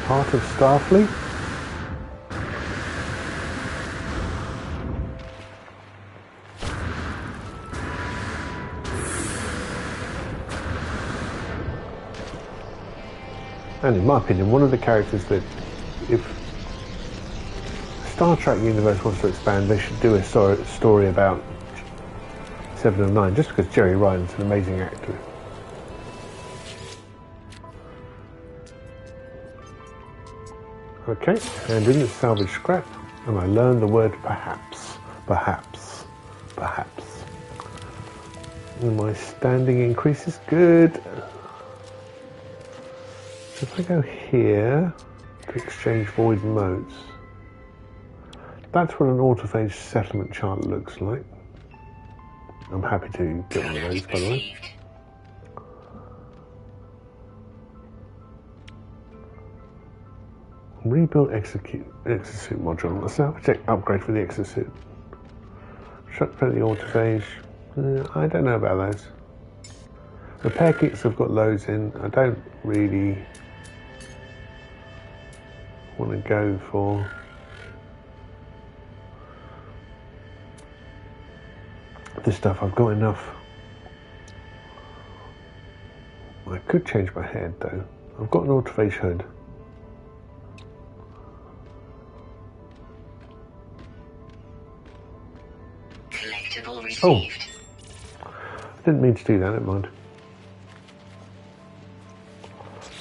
S1: part of Starfleet. And in my opinion, one of the characters that, if Star Trek universe wants to expand, they should do a story about 7 and 9, just because Jerry Ryan's an amazing actor. Okay, and in the salvage scrap, and I learned the word perhaps, perhaps, perhaps. And my standing increases, good. So if I go here to exchange void motes, that's what an autophage settlement chart looks like. I'm happy to get one of those, by the way. Rebuild exosuit module. A salvage upgrade for the exosuit. Shut down the autophage. I don't know about those. Repair kits I've got loads in. I don't really want to go for. This stuff, I've got enough. I could change my head though. I've got an autophage hood.
S3: Collectible received.
S1: Oh, I didn't mean to do that, never mind.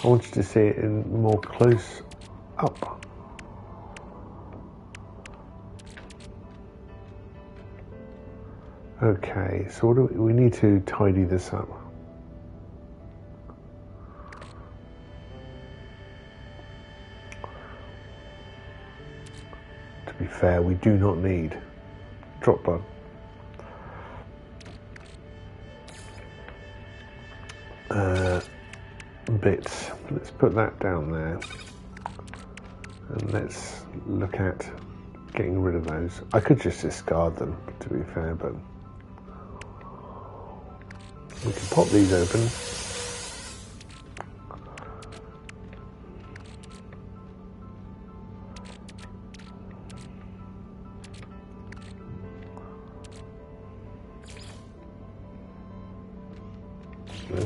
S1: I wanted to see it in more close up. Okay, so what do we need to tidy this up. To be fair, we do not need drop bud. Bits. Let's put that down there. And let's look at getting rid of those. I could just discard them, to be fair, but we can pop these open.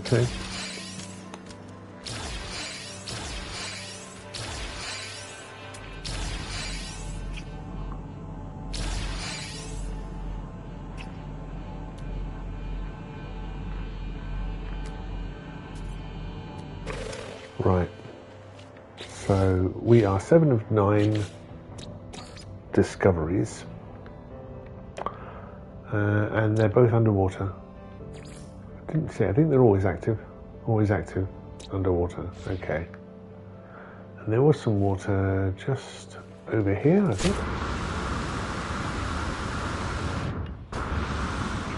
S1: Okay. Right, so we are 7 of 9 discoveries, and they're both underwater. I didn't see, I think they're always active underwater, okay. And there was some water just over here, I think.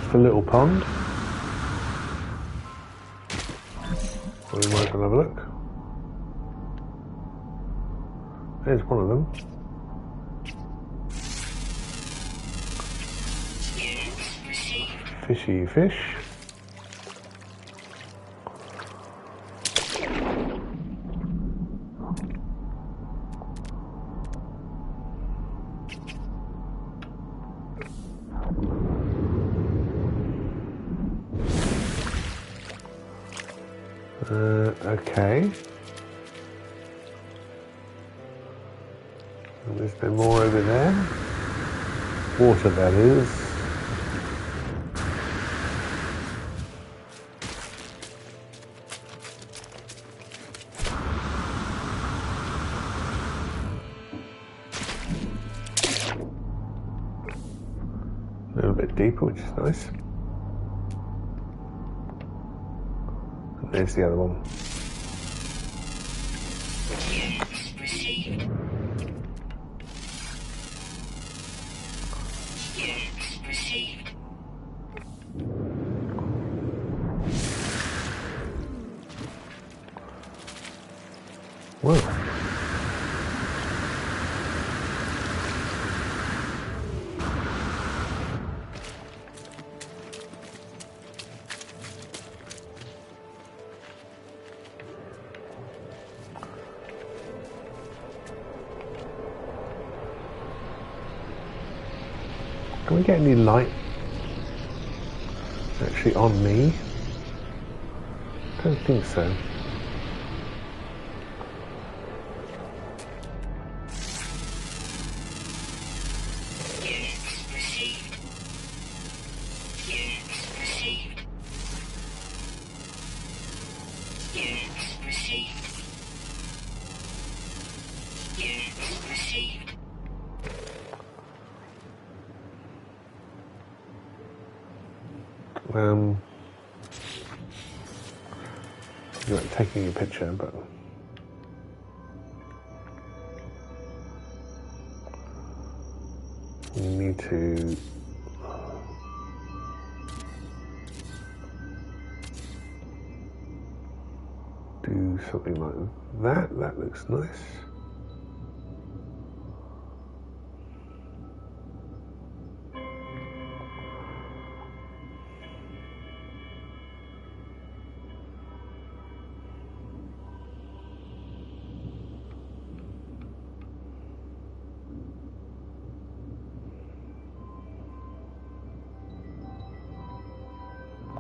S1: Just a little pond. We might go have a look. There's one of them. Fishy fish. Okay. And there's no more over there. Water, that is. A little bit deeper, which is nice. And there's the other one. Whoa. Can we get any light actually on me? I don't think so.
S3: Units received. Units received. Units received. Units received.
S1: You're like taking a picture, but you need to do something like that. That looks nice.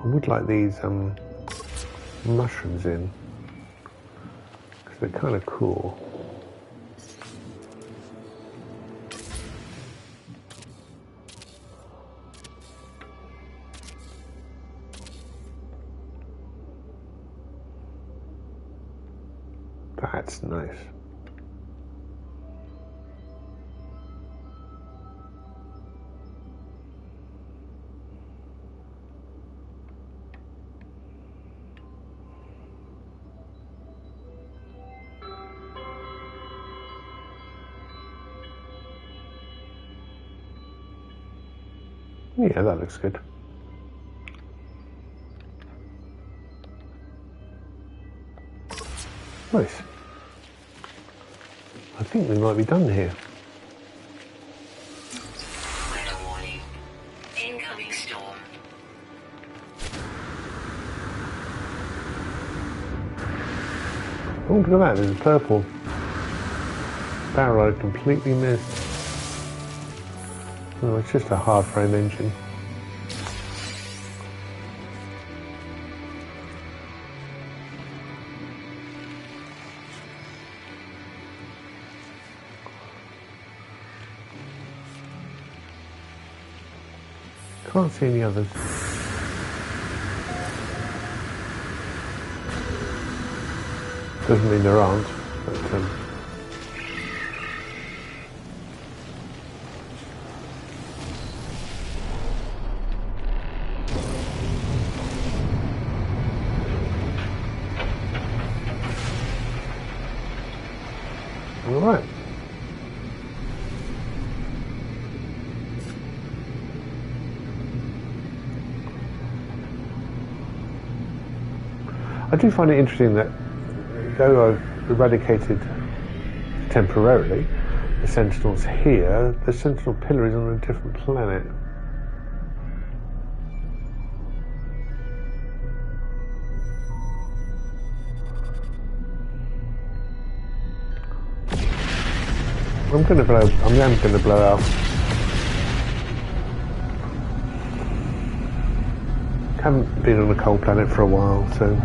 S1: I would like these mushrooms in, because they're kind of cool. That's nice. Yeah, that looks good. Nice. I think we might be done here.
S3: Weather warning. Incoming storm.
S1: Oh, look at that, there's a purple barrel I completely missed. Oh, it's just a hard frame engine. Can't see any others. Doesn't mean there aren't, but all right. I do find it interesting that though I've eradicated temporarily the Sentinels here, the Sentinel Pillar is on a different planet. I'm going to blow out. Haven't been on a cold planet for a while, so.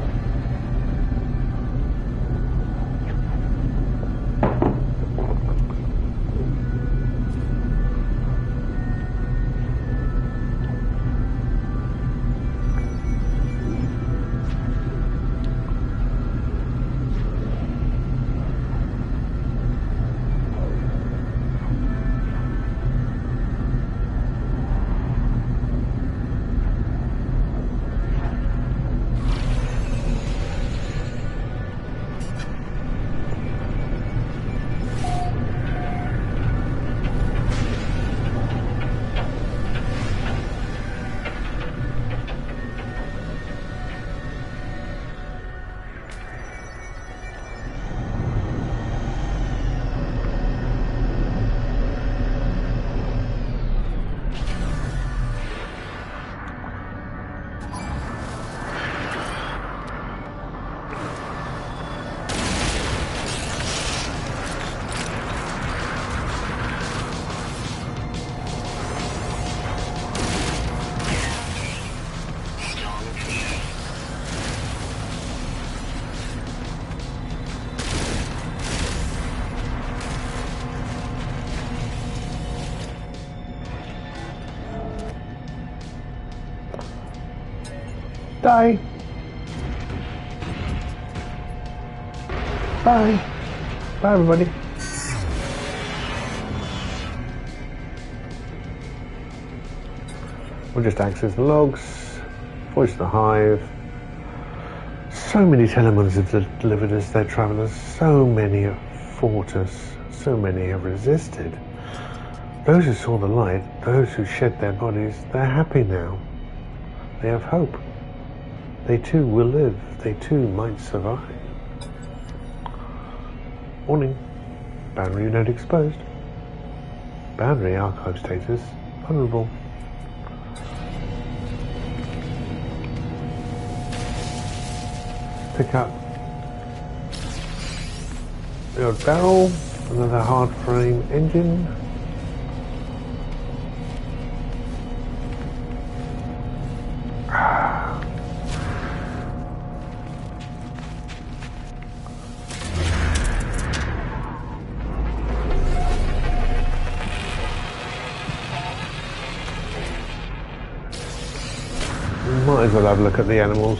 S1: Die. Bye. Bye, everybody. We'll just access the logs, voice the hive. So many telemons have delivered us their travellers, so many have fought us, so many have resisted. Those who saw the light, those who shed their bodies, they're happy now. They have hope. They too will live, they too might survive. Warning, boundary node exposed. Boundary archive status vulnerable. Pick up the old barrel, another hard frame engine. Might as well have a look at the animals.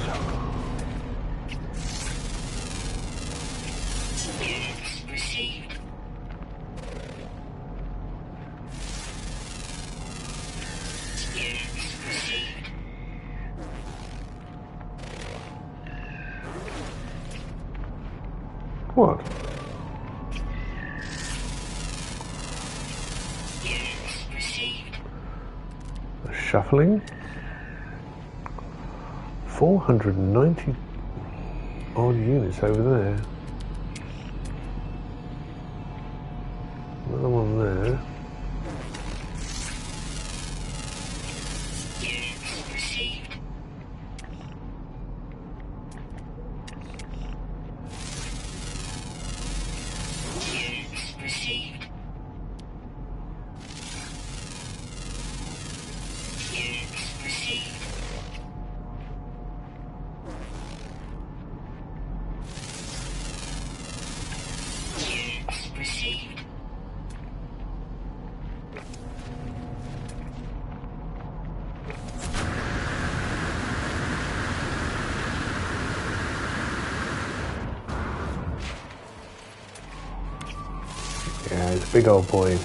S1: What? Shuffling. 490 odd units over there. Another one there. Yeah, it's a big old boy.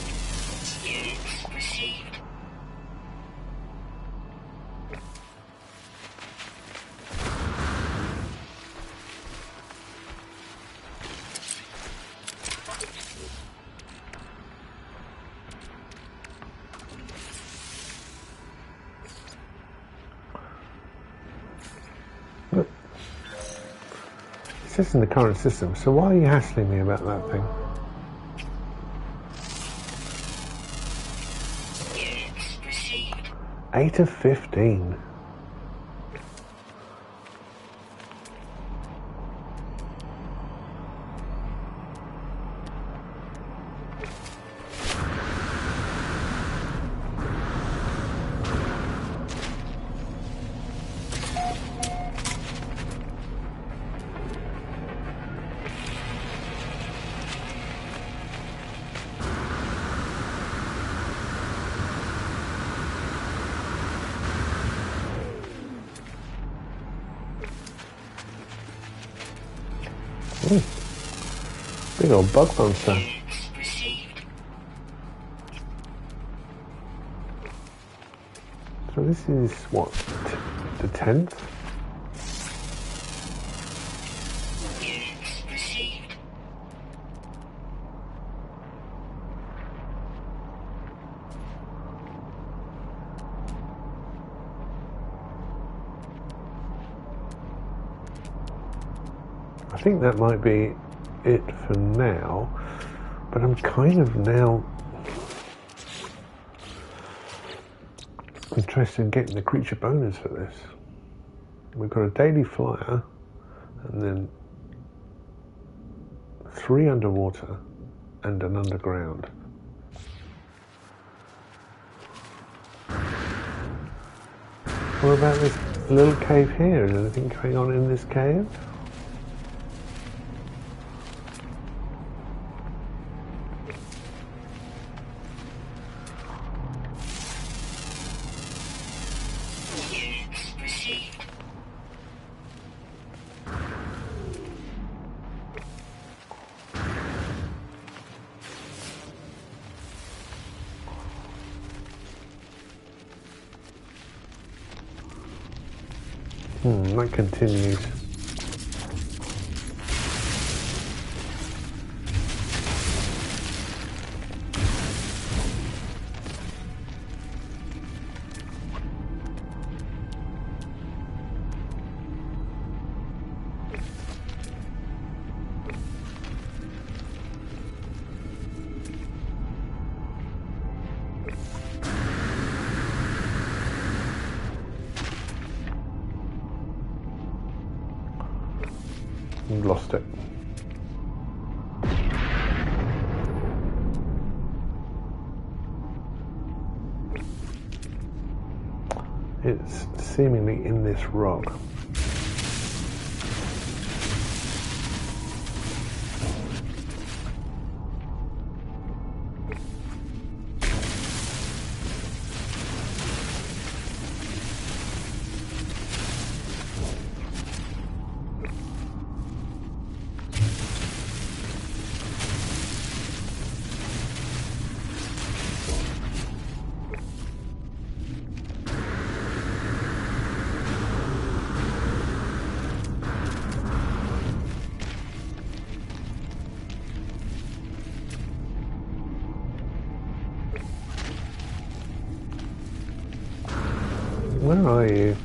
S1: Look. It says in the current system, so why are you hassling me about that thing? 8 of 15. Big old bug monster. So this is what, the 10th? I think that might be it for now, but I'm kind of now interested in getting the creature bonus for this. We've got a daily flyer and then 3 underwater and an underground. What about this little cave here? Is anything going on in this cave? That continues. Lost it. It's seemingly in this rock. Where are you?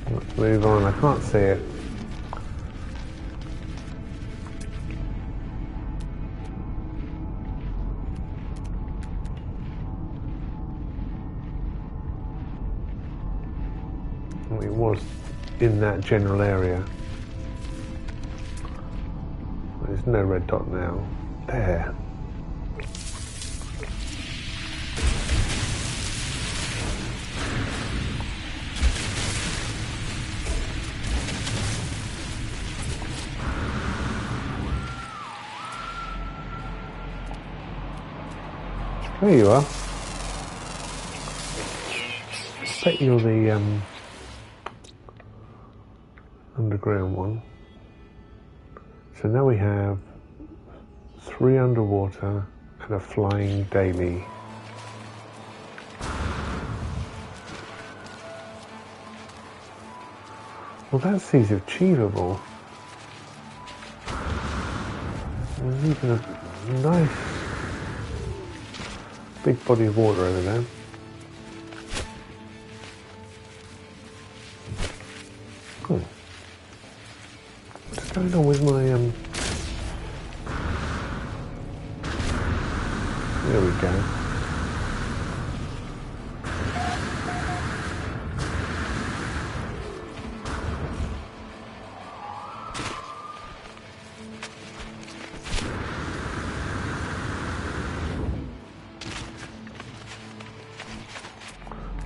S1: Let's move on. I can't see it. It was in that general area. There's no red dot now. There. There you are. I bet you're the underground one. So now we have 3 underwater and a flying daily. Well, that seems achievable. There's even a nice big body of water over there. What's going on with my there we go.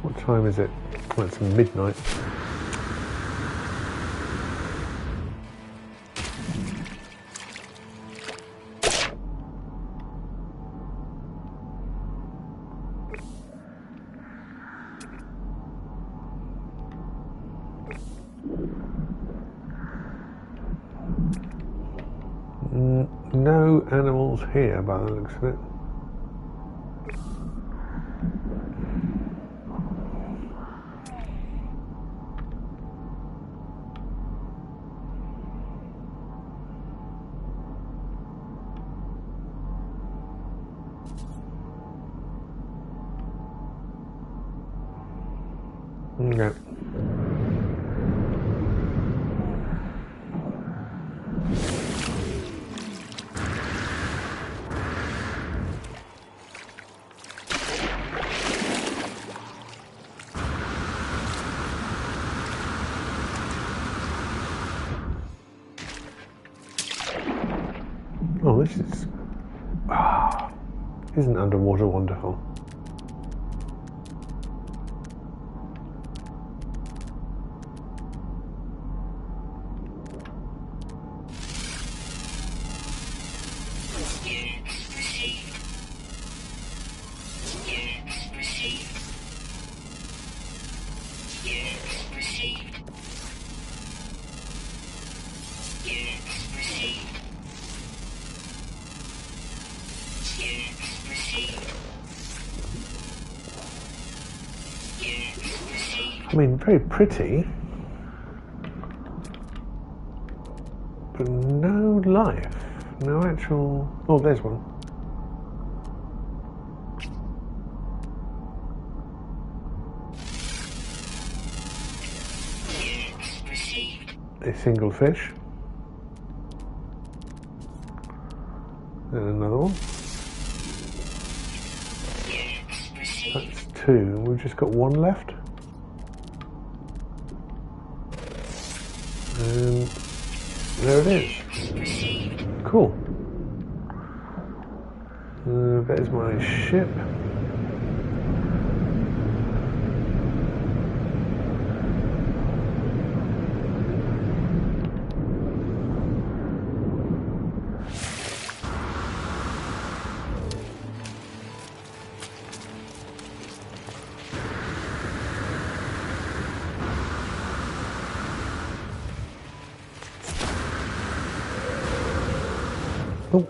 S1: What time is it? Well, it's midnight. No animals here by the looks of it. Okay. Isn't underwater wonderful? I mean, very pretty, but no life, no actual... Oh, there's one. A single fish. And another one. That's two. We've just got one left. And there it is. Cool. There's my ship. Oh.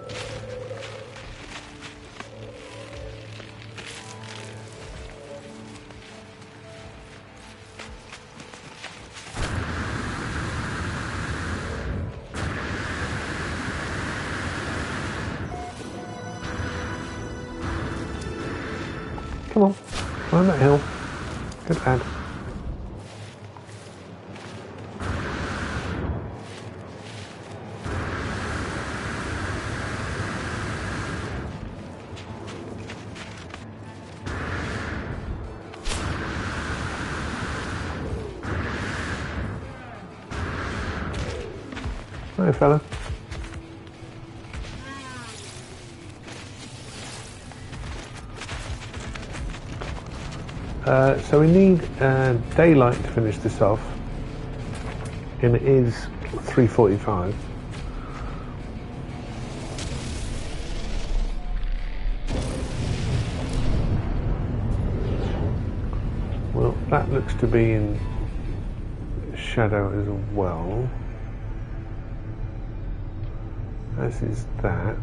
S1: Come on, climb that hill. Good lad. Hi, fella. So we need daylight to finish this off, and it is 3:45. Well, that looks to be in shadow as well. As is that.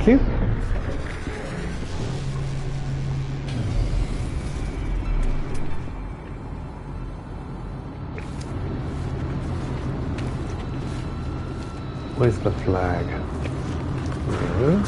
S1: Thank you. Where's the flag? No.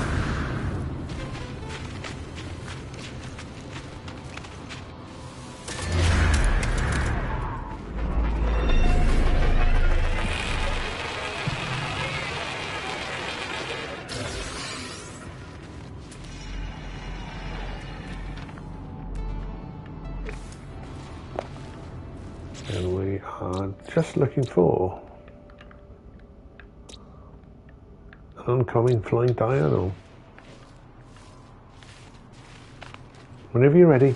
S1: And we are just looking for an oncoming flying diurnal. Whenever you're ready.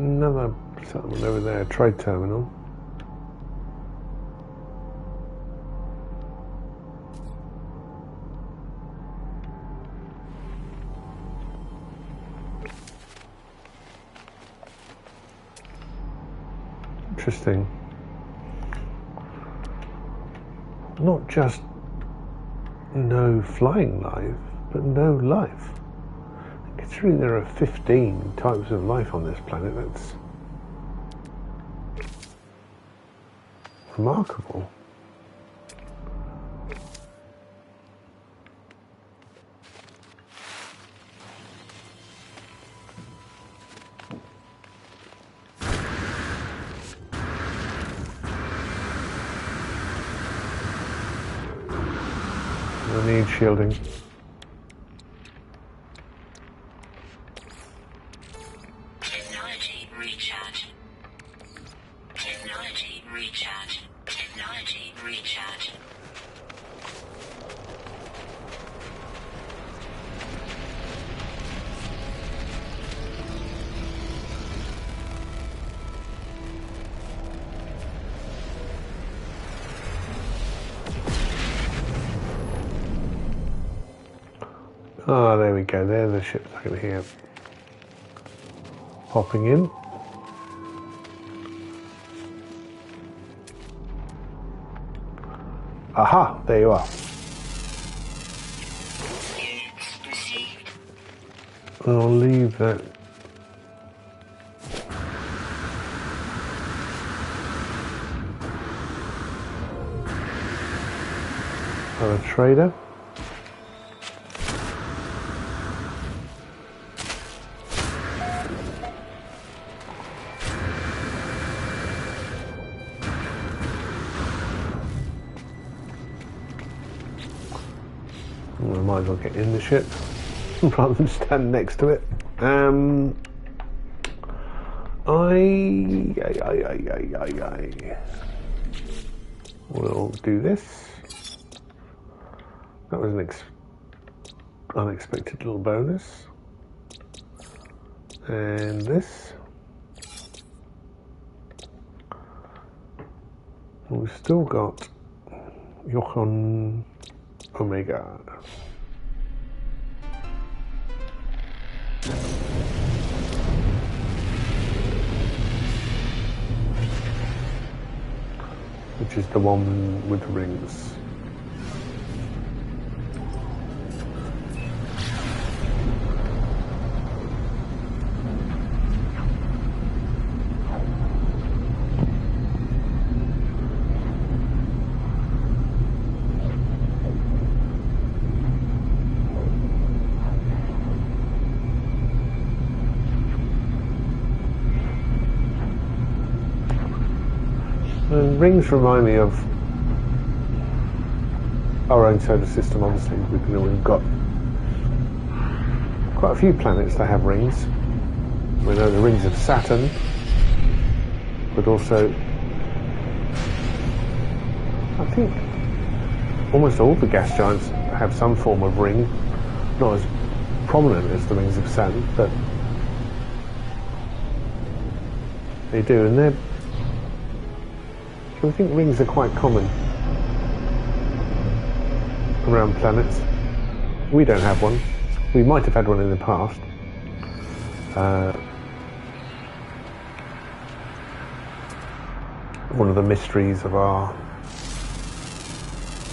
S1: Another settlement over there, trade terminal. Interesting. Not just no flying life, but no life. Considering there are 15 types of life on this planet, that's remarkable. I need shielding.
S3: Technology recharge. Technology recharge. Technology recharge.
S1: Ah, there we go. There are the ships I can hear popping in. Aha! There you are.
S3: Units received.
S1: I'll leave that. A trader. I might as well get in the ship rather than stand next to it. We'll do this. That was an unexpected little bonus. And this. We've still got Eohion Omega. Which is the one with the rings. And rings remind me of our own solar system. Obviously, we've got quite a few planets that have rings. We know the rings of Saturn, but also I think almost all the gas giants have some form of ring, not as prominent as the rings of Saturn, but they do, and they're. I think rings are quite common around planets. We don't have one. We might have had one in the past. One of the mysteries of our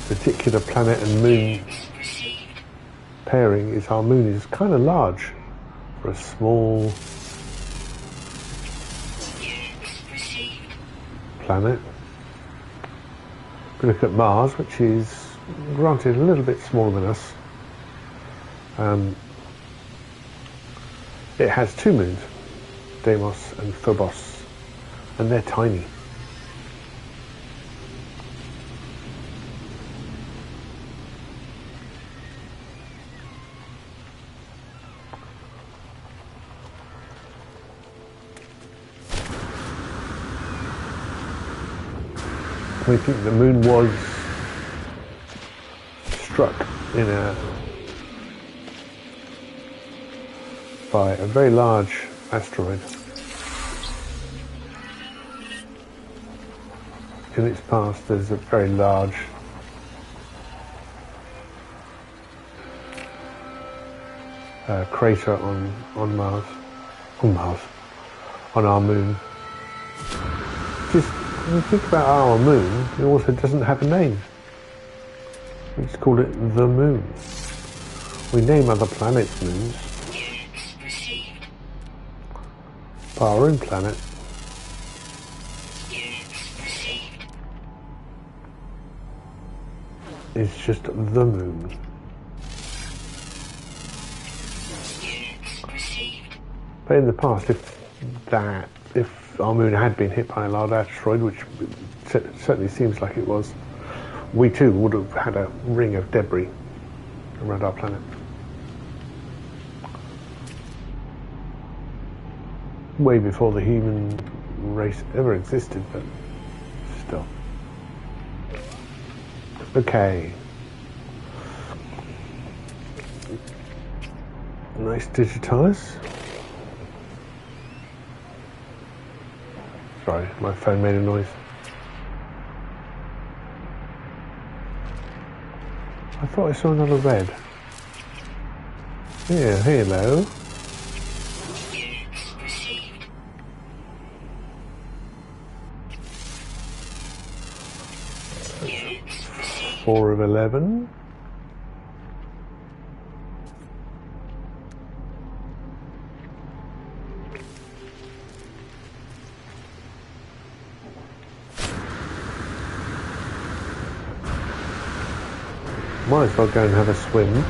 S1: particular planet and moon pairing is our moon is kind of large for a small planet. We look at Mars, which is granted a little bit smaller than us. It has two moons, Deimos and Phobos, and they're tiny. We think the moon was struck by a very large asteroid. in its past there's a very large crater on Mars, on our moon. Just when you think about our moon, it also doesn't have a name. We just call it the moon. We name other planets moons. But our own planet is just the moon. But in the past, if our moon had been hit by a large asteroid, which certainly seems like it was, we too would have had a ring of debris around our planet. Way before the human race ever existed, but still. Okay. Nice digitize. Sorry, my phone made a noise. I thought I saw another red. Yeah, hello. That's 4 of 11. Might as well go and have a swim.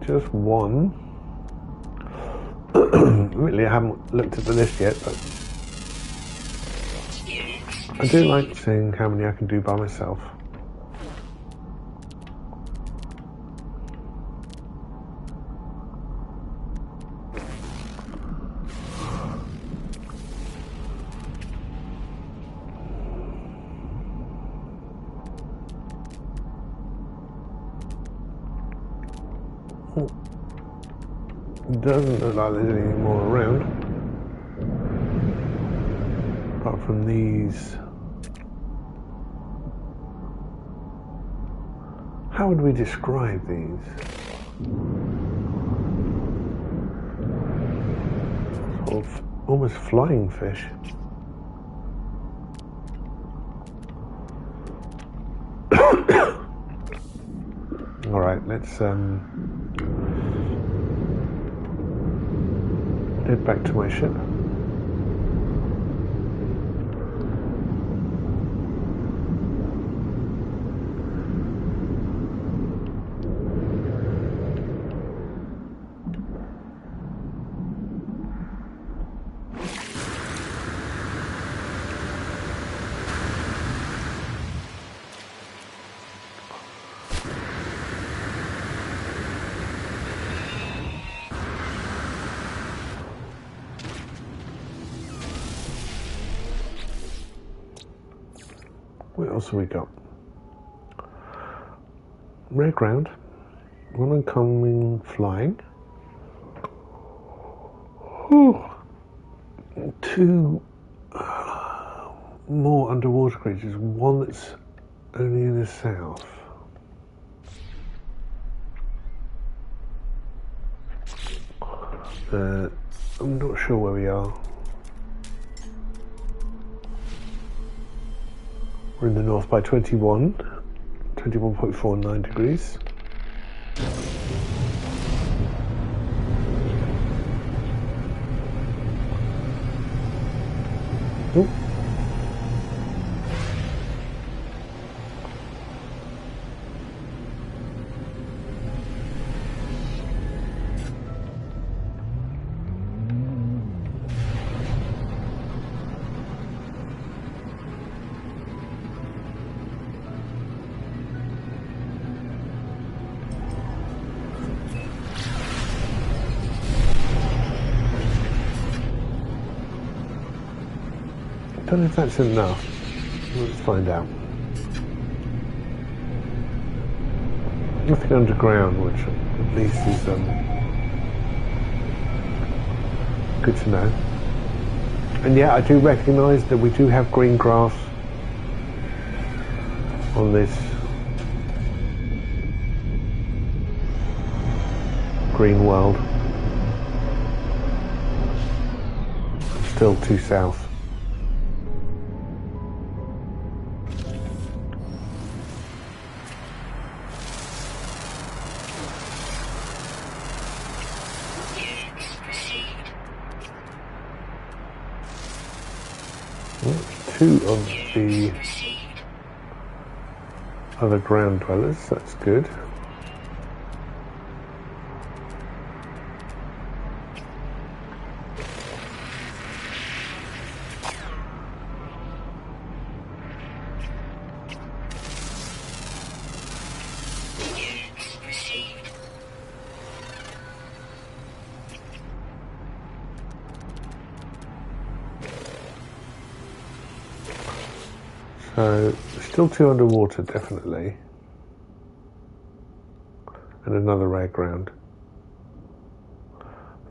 S1: Just one. Really, I haven't looked at the list yet, but I do like seeing how many I can do by myself. Doesn't look like there's any more around, apart from these. How would we describe these? Sort of almost flying fish. All right, let's head back to my ship. What else have we got? Rare ground, one uncommon flying, two more underwater creatures, one that's only in the south. I'm not sure where we are. We're in the north by 21.49 degrees. Oh. don't know if that's enough. Let's find out. Nothing underground, which at least is good to know. And yeah, I do recognise that we do have green grass on this green world. Still too south. Two of the other ground dwellers, that's good. So, still two underwater, definitely. And another rare ground.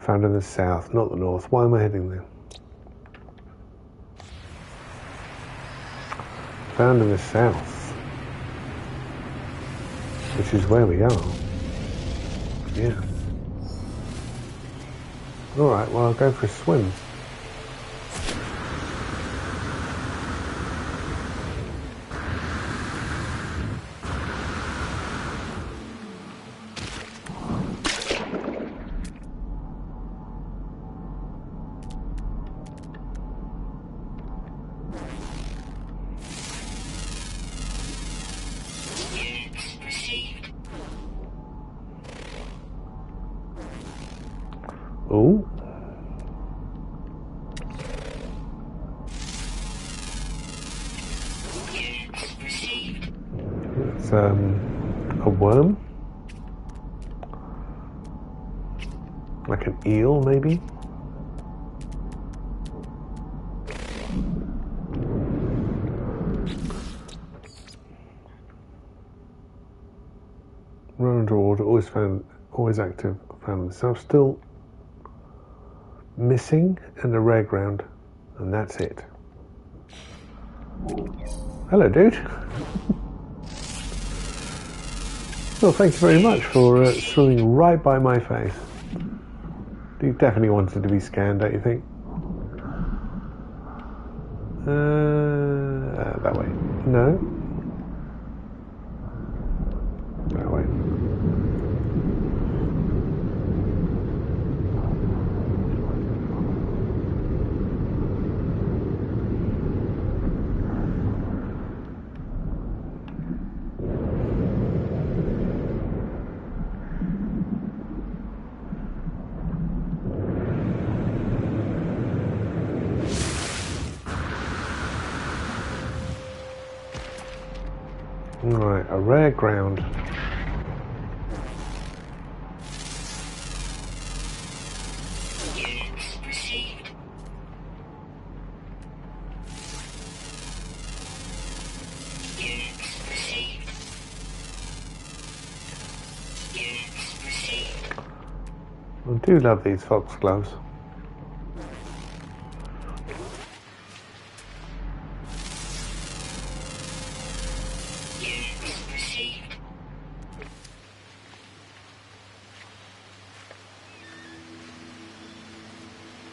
S1: Found in the south, not the north. Why am I heading there? Found in the south. Which is where we are. Yeah. Alright, well I'll go for a swim. Oh. It's a worm. Like an eel, maybe? Run underwater, always active, found myself still missing and a rare ground, and that's it. Hello, dude. Well, thank you very much for swimming right by my face. You definitely wanted to be scanned, don't you think? That way. No. That way. Right, a rare ground. I do love these foxgloves.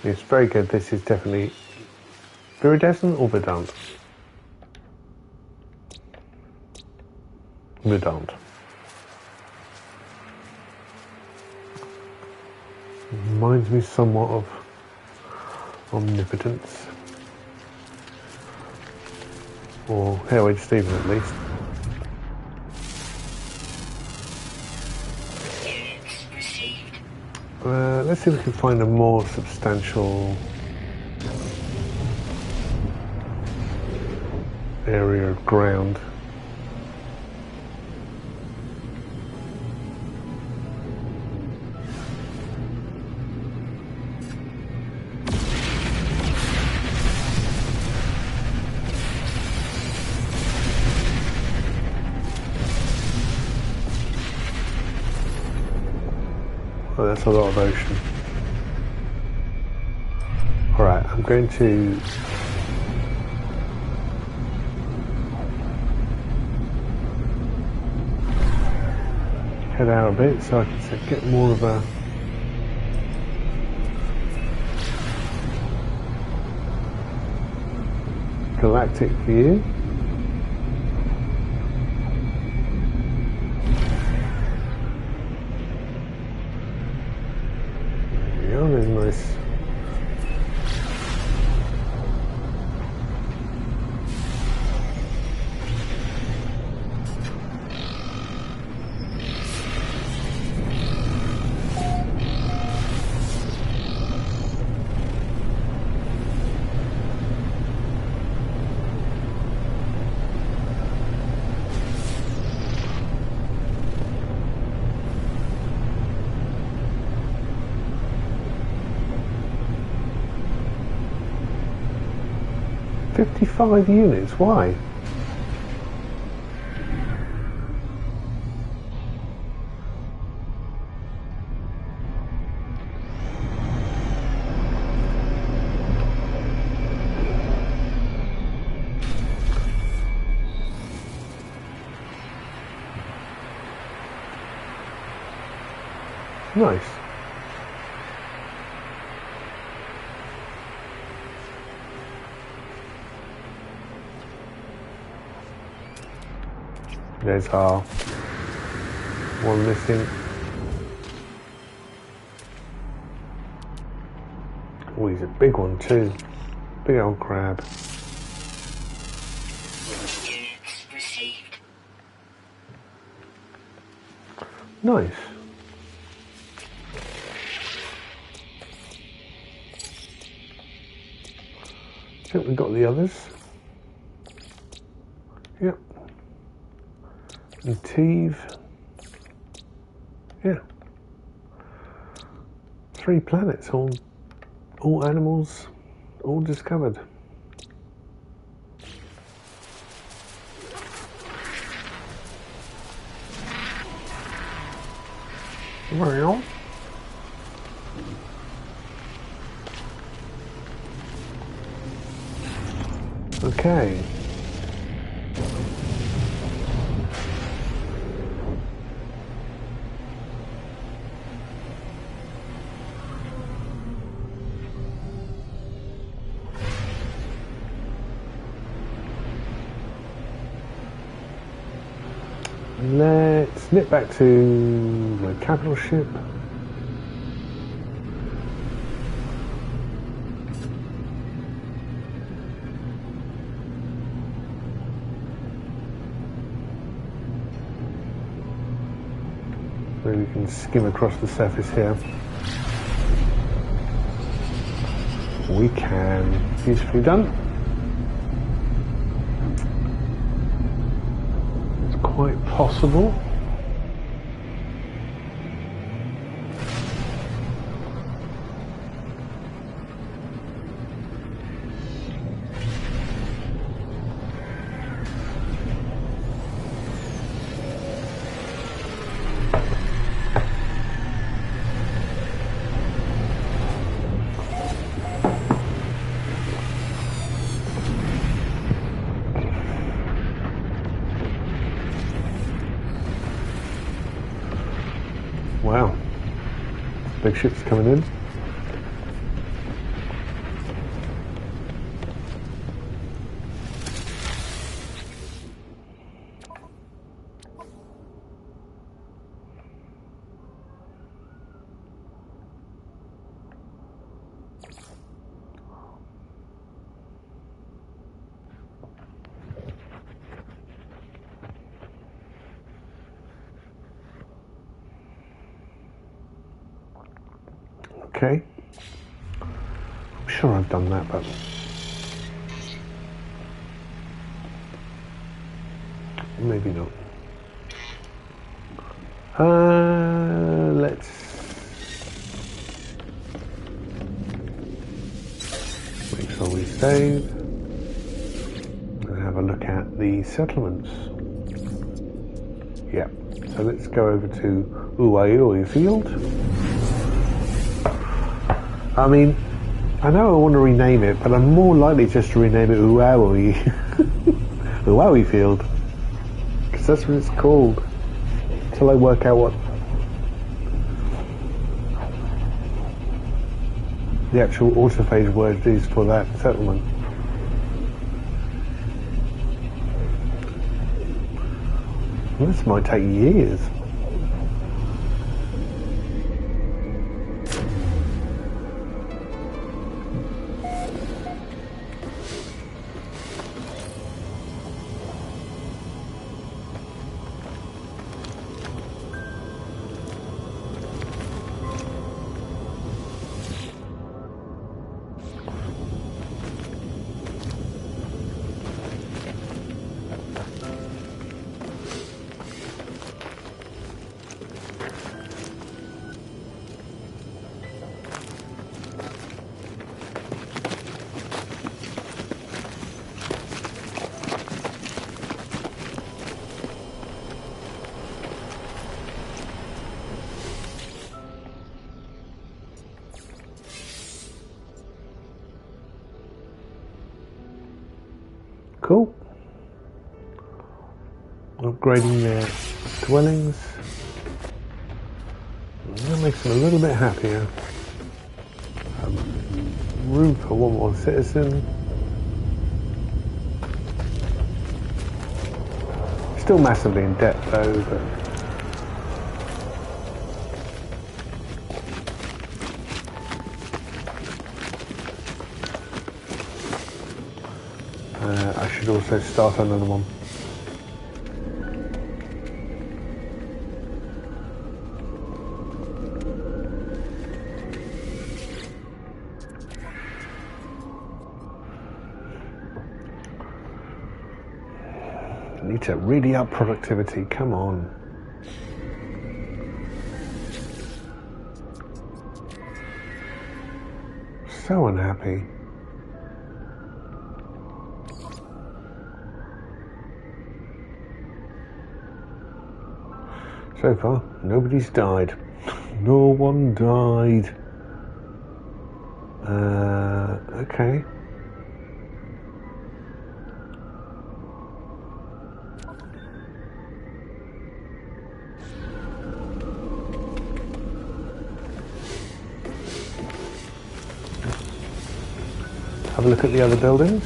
S1: It's very good. This is definitely Viridescent or Verdant? Verdant. Reminds me somewhat of Omnipotence. Or Hairway Stephen at least. Let's see if we can find a more substantial area of ground. Oh, that's a lot of ocean. Alright, I'm going to head out a bit so I can get more of a galactic view. There we go, there's a nice $55 units, why? Nice. There's our one missing. Oh, he's a big one too. Big old crab.
S3: Units received.
S1: Nice. I think we got the others. Yep. And Teve. Yeah. 3 planets, all animals, all discovered. Well. Okay. Let's nip back to my capital ship. Maybe we can skim across the surface here. We can. Beautifully done. Quite possible. Wow, big ships coming in. Okay, I'm sure I've done that, but maybe not. Let's make sure we save and have a look at the settlements. Yeah, so let's go over to Uaoi field. I mean, I know I want to rename it, but I'm more likely just to rename it Uawi. Uawi Field. Because that's what it's called. Until I work out what the actual autophage word is for that settlement. Well, this might take years. Cool. Upgrading their dwellings. That makes them a little bit happier. Room for one more citizen. Still massively in debt though, but I should also start another one. I need to really up productivity, come on. So unhappy. So far, nobody's died. No one died. Okay. Have a look at the other buildings.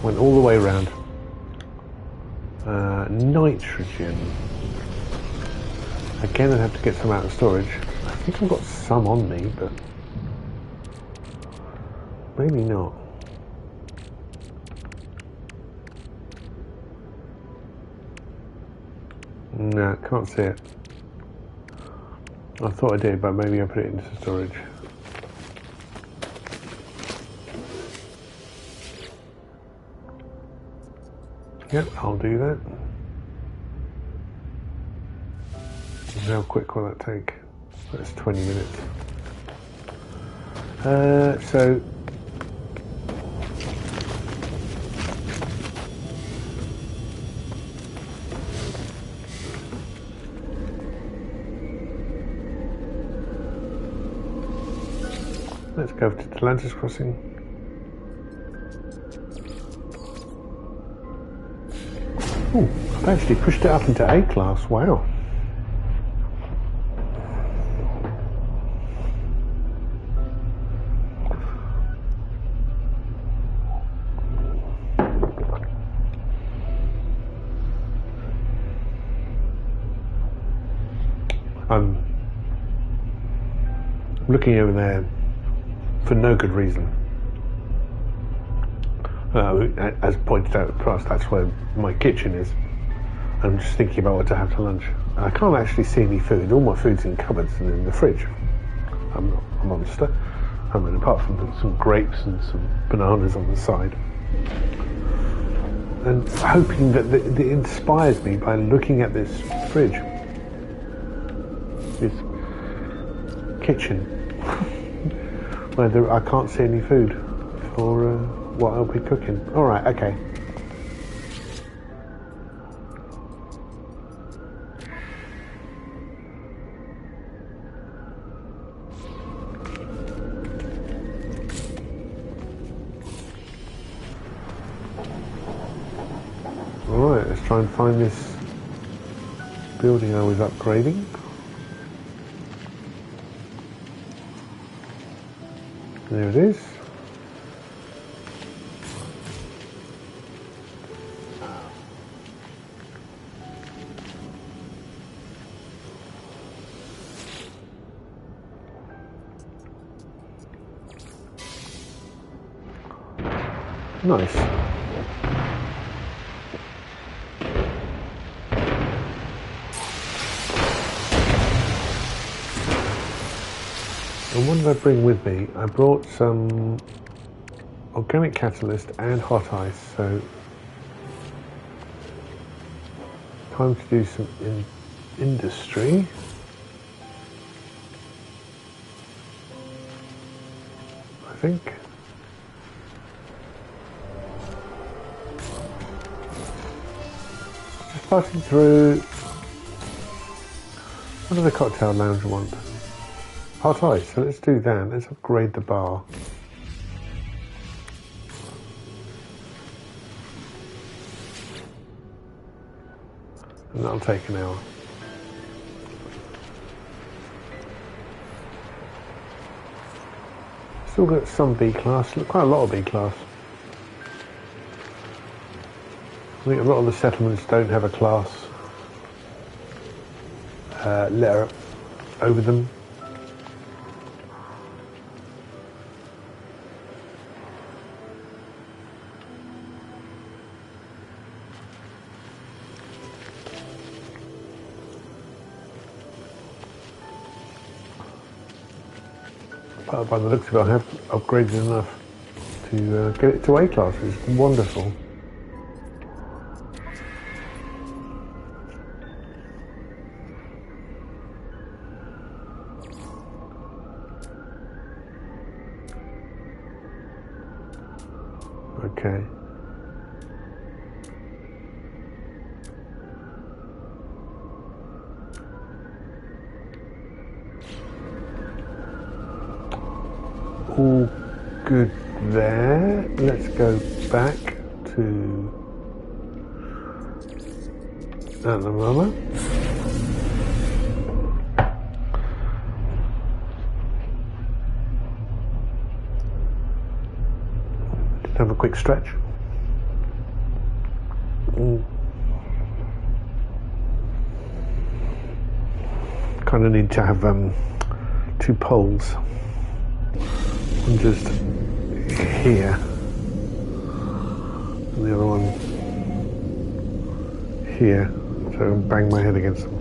S1: Went all the way around. Nitrogen. Again, I'd have to get some out of storage. I think I've got some on me, but maybe not. No, can't see it. I thought I did, but maybe I put it into storage. Yep, I'll do that. How quick will that take? That's 20 minutes. So let's go to Atlantis Crossing. Oh, I've actually pushed it up into A class, wow. I'm looking over there for no good reason. As pointed out in the past, that's where my kitchen is. I'm just thinking about what to have for lunch. I can't actually see any food. All my food's in cupboards and in the fridge. I'm not a monster. I mean, apart from some grapes and some bananas on the side. And hoping that it inspires me by looking at this fridge. This kitchen. Where I can't see any food for what I'll be cooking. Alright, okay. Alright, let's try and find this building I was upgrading. There it is. Nice. And what did I bring with me? I brought some organic catalyst and hot ice, so time to do some industry. I think. Just passing through. What does the cocktail lounge want? Hot ice, so let's do that. Let's upgrade the bar. And that'll take an hour. Still got some B class, quite a lot of B class. I think a lot of the settlements don't have a class letter over them. But by the looks of it, I have upgraded enough to get it to A class, which is wonderful. Okay. All good there. Let's go back to at the moment. Just have a quick stretch. Kind of need to have two poles. One just here, and the other one here, so I can bang my head against them.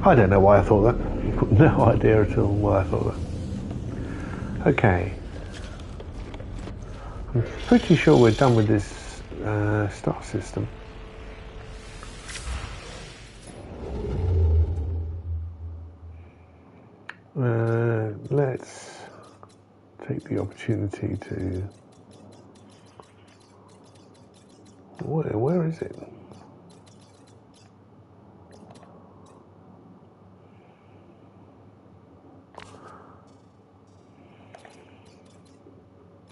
S1: I don't know why I thought that. No idea at all why I thought that. Okay. I'm pretty sure we're done with this star system. Let's take the opportunity to... Where is it?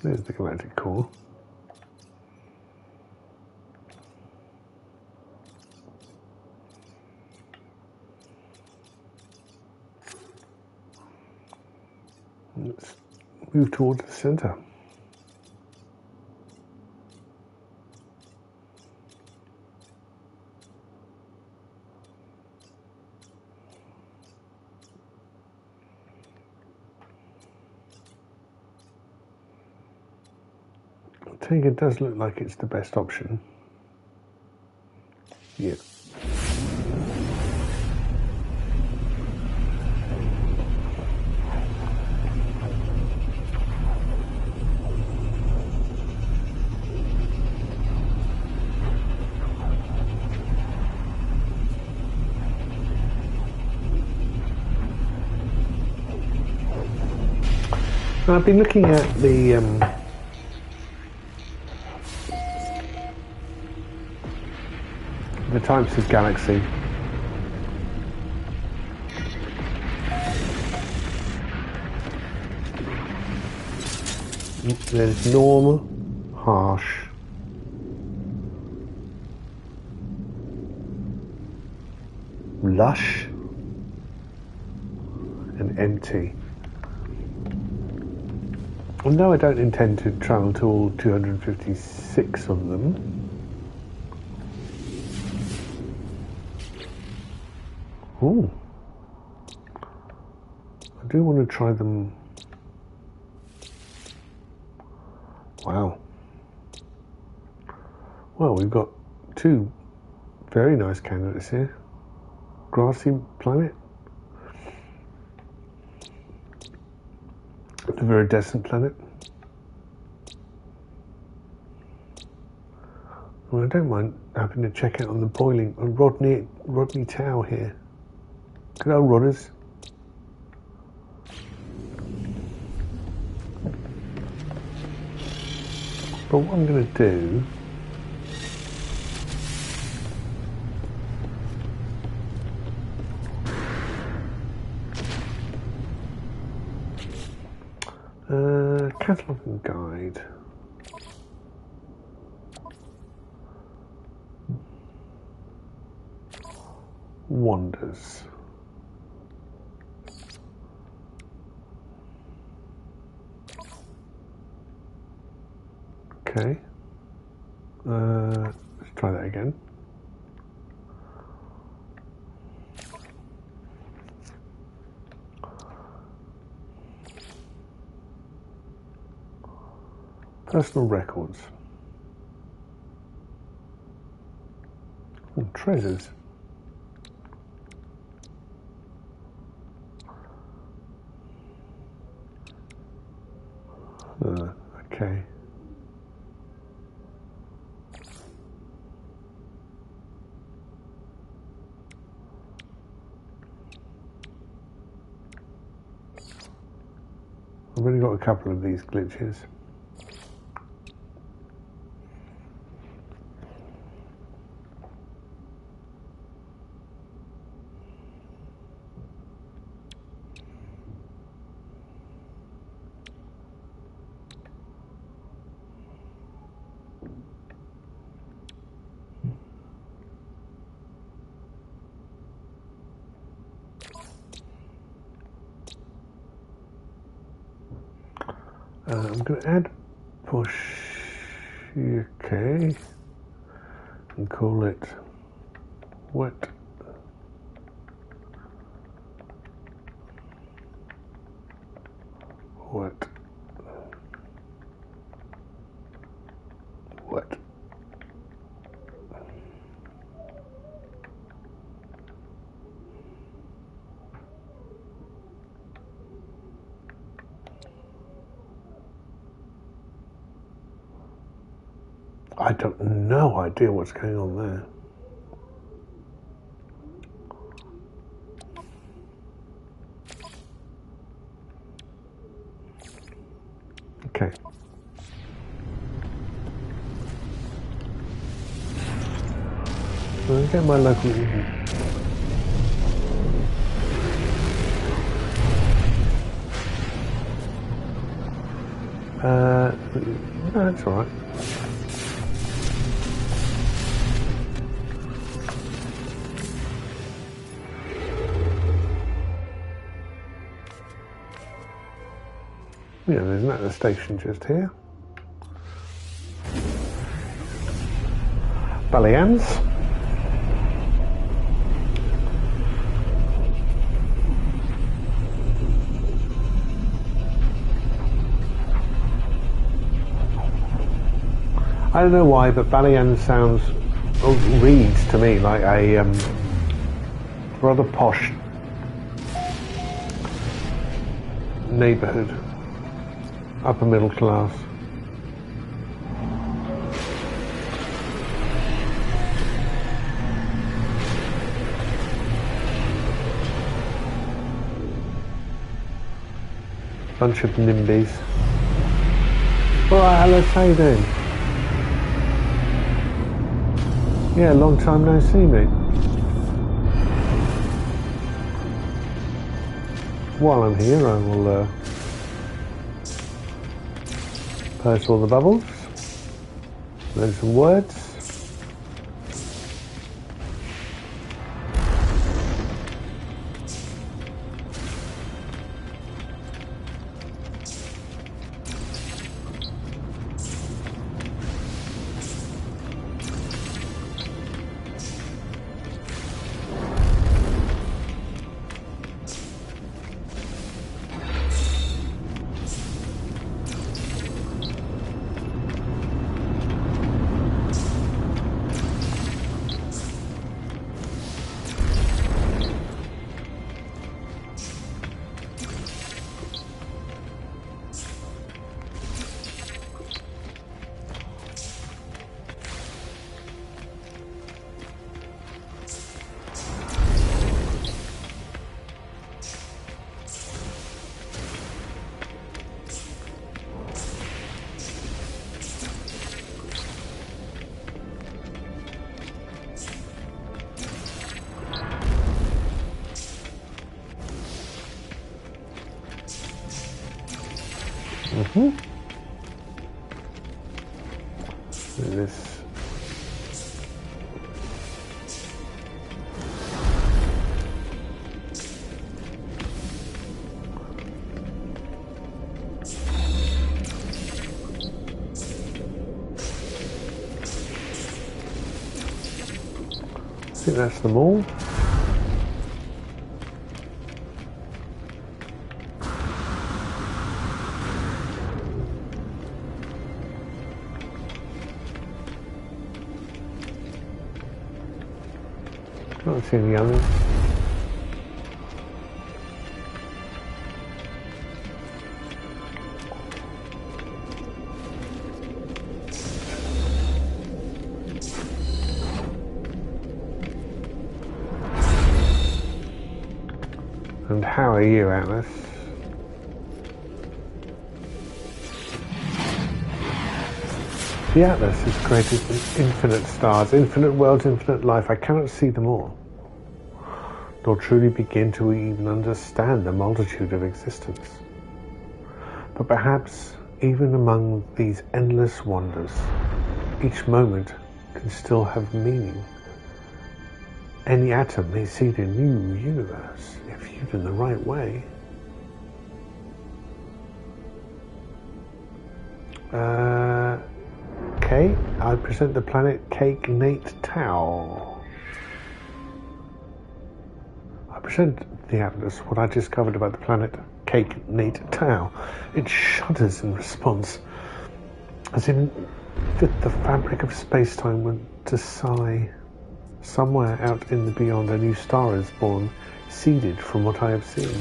S1: There's the galactic core. Let's move towards the center. I think it does look like it's the best option. Yeah. I've been looking at the types of galaxy. There's normal, harsh, lush, and empty. And no, I don't intend to travel to all 256 of them. Ooh. I do want to try them. Wow. Well, we've got two very nice candidates here. Grassy planet. The Viridescent planet. Well, I don't mind having to check out on the boiling. Rodney Tau here. Good old Rodders. But what I'm going to do catalogue and guide. Wonders. Okay. Let's try that again. Personal records. Oh, treasures. Okay. I've only got a couple of these glitches. I'm going to add push UK and call it wet. Wet. Wet. I don't no idea what's going on there. Okay. I'll get my local. No, that's all right. Yeah, there's another station just here. Balians. I don't know why, but Balian sounds, reads to me like a rather posh neighbourhood. Upper middle class. Bunch of NIMBYs. Alright, Alice, how you doing? Yeah, long time no see, mate. While I'm here, I will post all the bubbles, then some words. This. I think that's them all. Not seeing the others. And how are you, Atlas? The Atlas has created infinite stars, infinite worlds, infinite life. I cannot see them all, nor truly begin to even understand the multitude of existence. But perhaps even among these endless wonders, each moment can still have meaning. Any atom may seed a new universe if viewed in the right way. Okay, I present the planet Cake Nate Tau. I present the Atlas what I discovered about the planet Cake Nate Tau. It shudders in response, as if the fabric of space-time went to sigh. Somewhere out in the beyond, a new star is born, seeded from what I have seen.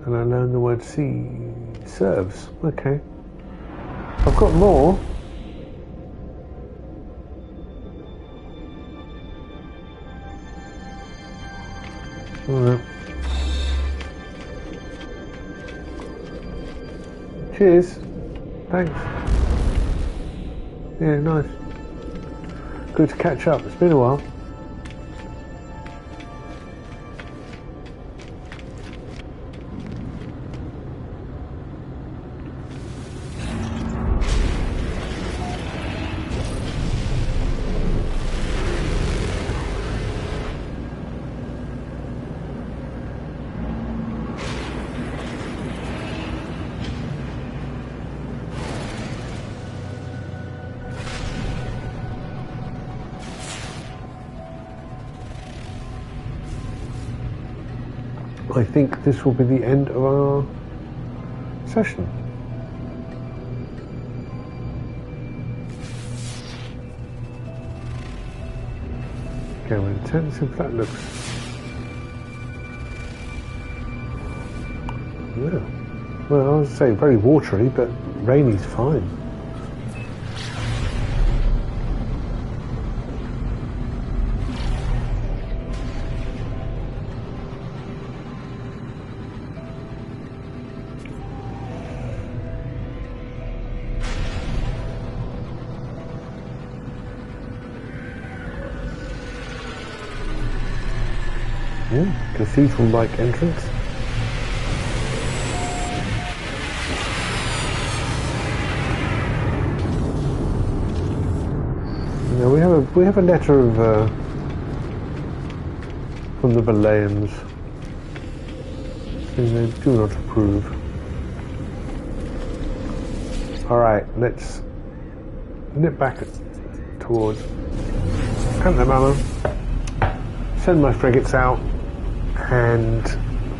S1: And I learn the word seed serves. Okay. I've got more. Alright. Cheers. Thanks. Yeah, nice. Good to catch up. It's been a while. I think this will be the end of our session. Okay, how intensive that looks. Yeah. Well, I would say very watery, but rainy's fine. Yeah, cathedral-like entrance. Now we have a letter of from the Valayans saying they do not approve. Alright, let's nip back towards Antamama, send my frigates out and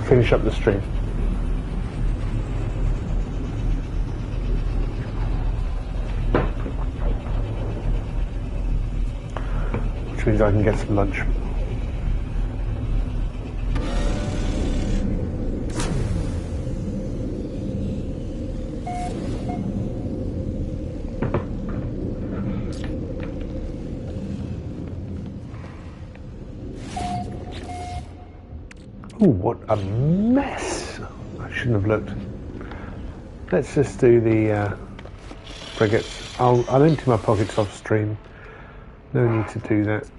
S1: finish up the stream. Which means I can get some lunch. Ooh, what a mess! I shouldn't have looked. Let's just do the frigates. I'll empty my pockets off stream. No need to do that.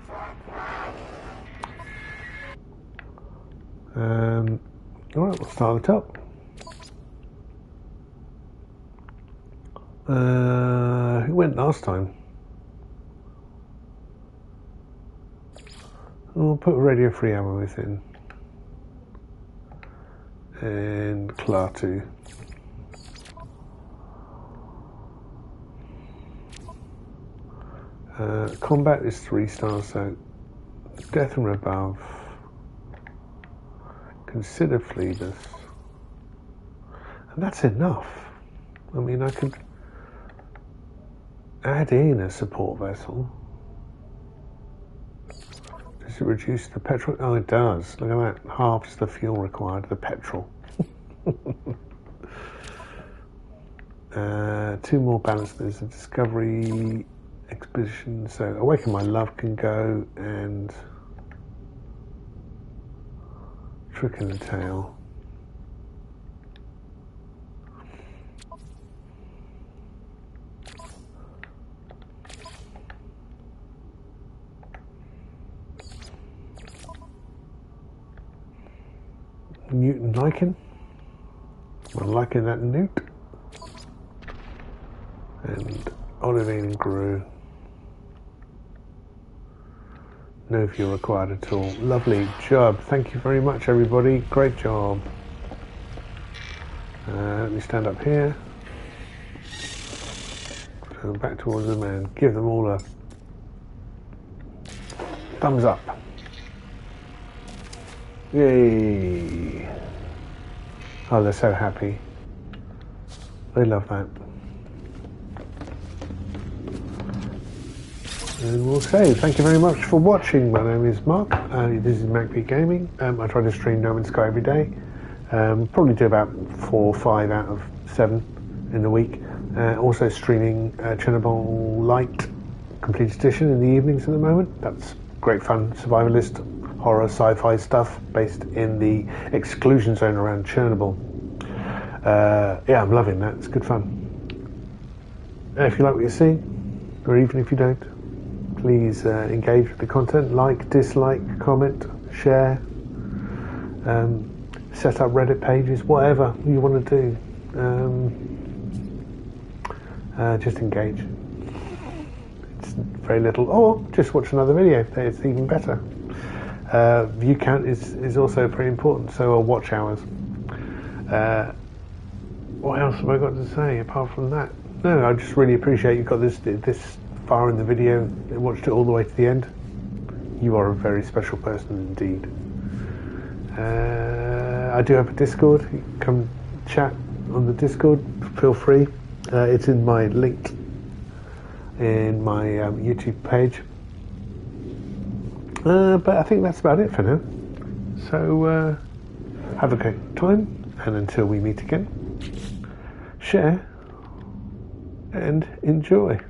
S1: Alright, we'll start at the top. Who went last time? I'll put radio free ammo within. And Klaatu. Combat is 3 stars, so death and above. Consider fleeters. And that's enough. I mean, I could add in a support vessel. Does it reduce the petrol? Oh, it does. Look at that. Halves the fuel required, the petrol. 2 more balance. There's a discovery expedition. So Awaken My Love can go, and Trick in the Tail. Newton liking. I'm liking that newt. And Olivine and Gru. No fuel required at all. Lovely job. Thank you very much, everybody. Great job. Let me stand up here. Go back towards them and give them all a thumbs up. Yay! Oh, they're so happy. They love that. And we'll say thank you very much for watching. My name is Mark. This is MacB Gaming. I try to stream No Man's Sky every day. Probably do about 4 or 5 out of 7 in the week. Also streaming Chernobyl Light Complete Edition in the evenings at the moment. That's great fun, survivalist, horror, sci-fi stuff based in the exclusion zone around Chernobyl. Yeah, I'm loving that. It's good fun. If you like what you see, or even if you don't, please engage with the content, like, dislike, comment, share, set up Reddit pages, whatever you want to do. Just engage. It's very little, or just watch another video. It's even better. View count is also very important, so are watch hours. What else have I got to say apart from that? No, I just really appreciate you got this far in the video and watched it all the way to the end. You are a very special person indeed. I do have a Discord. You can come chat on the Discord. Feel free. It's in my linked in my YouTube page. But I think that's about it for now. So have a great time, and until we meet again, share and enjoy.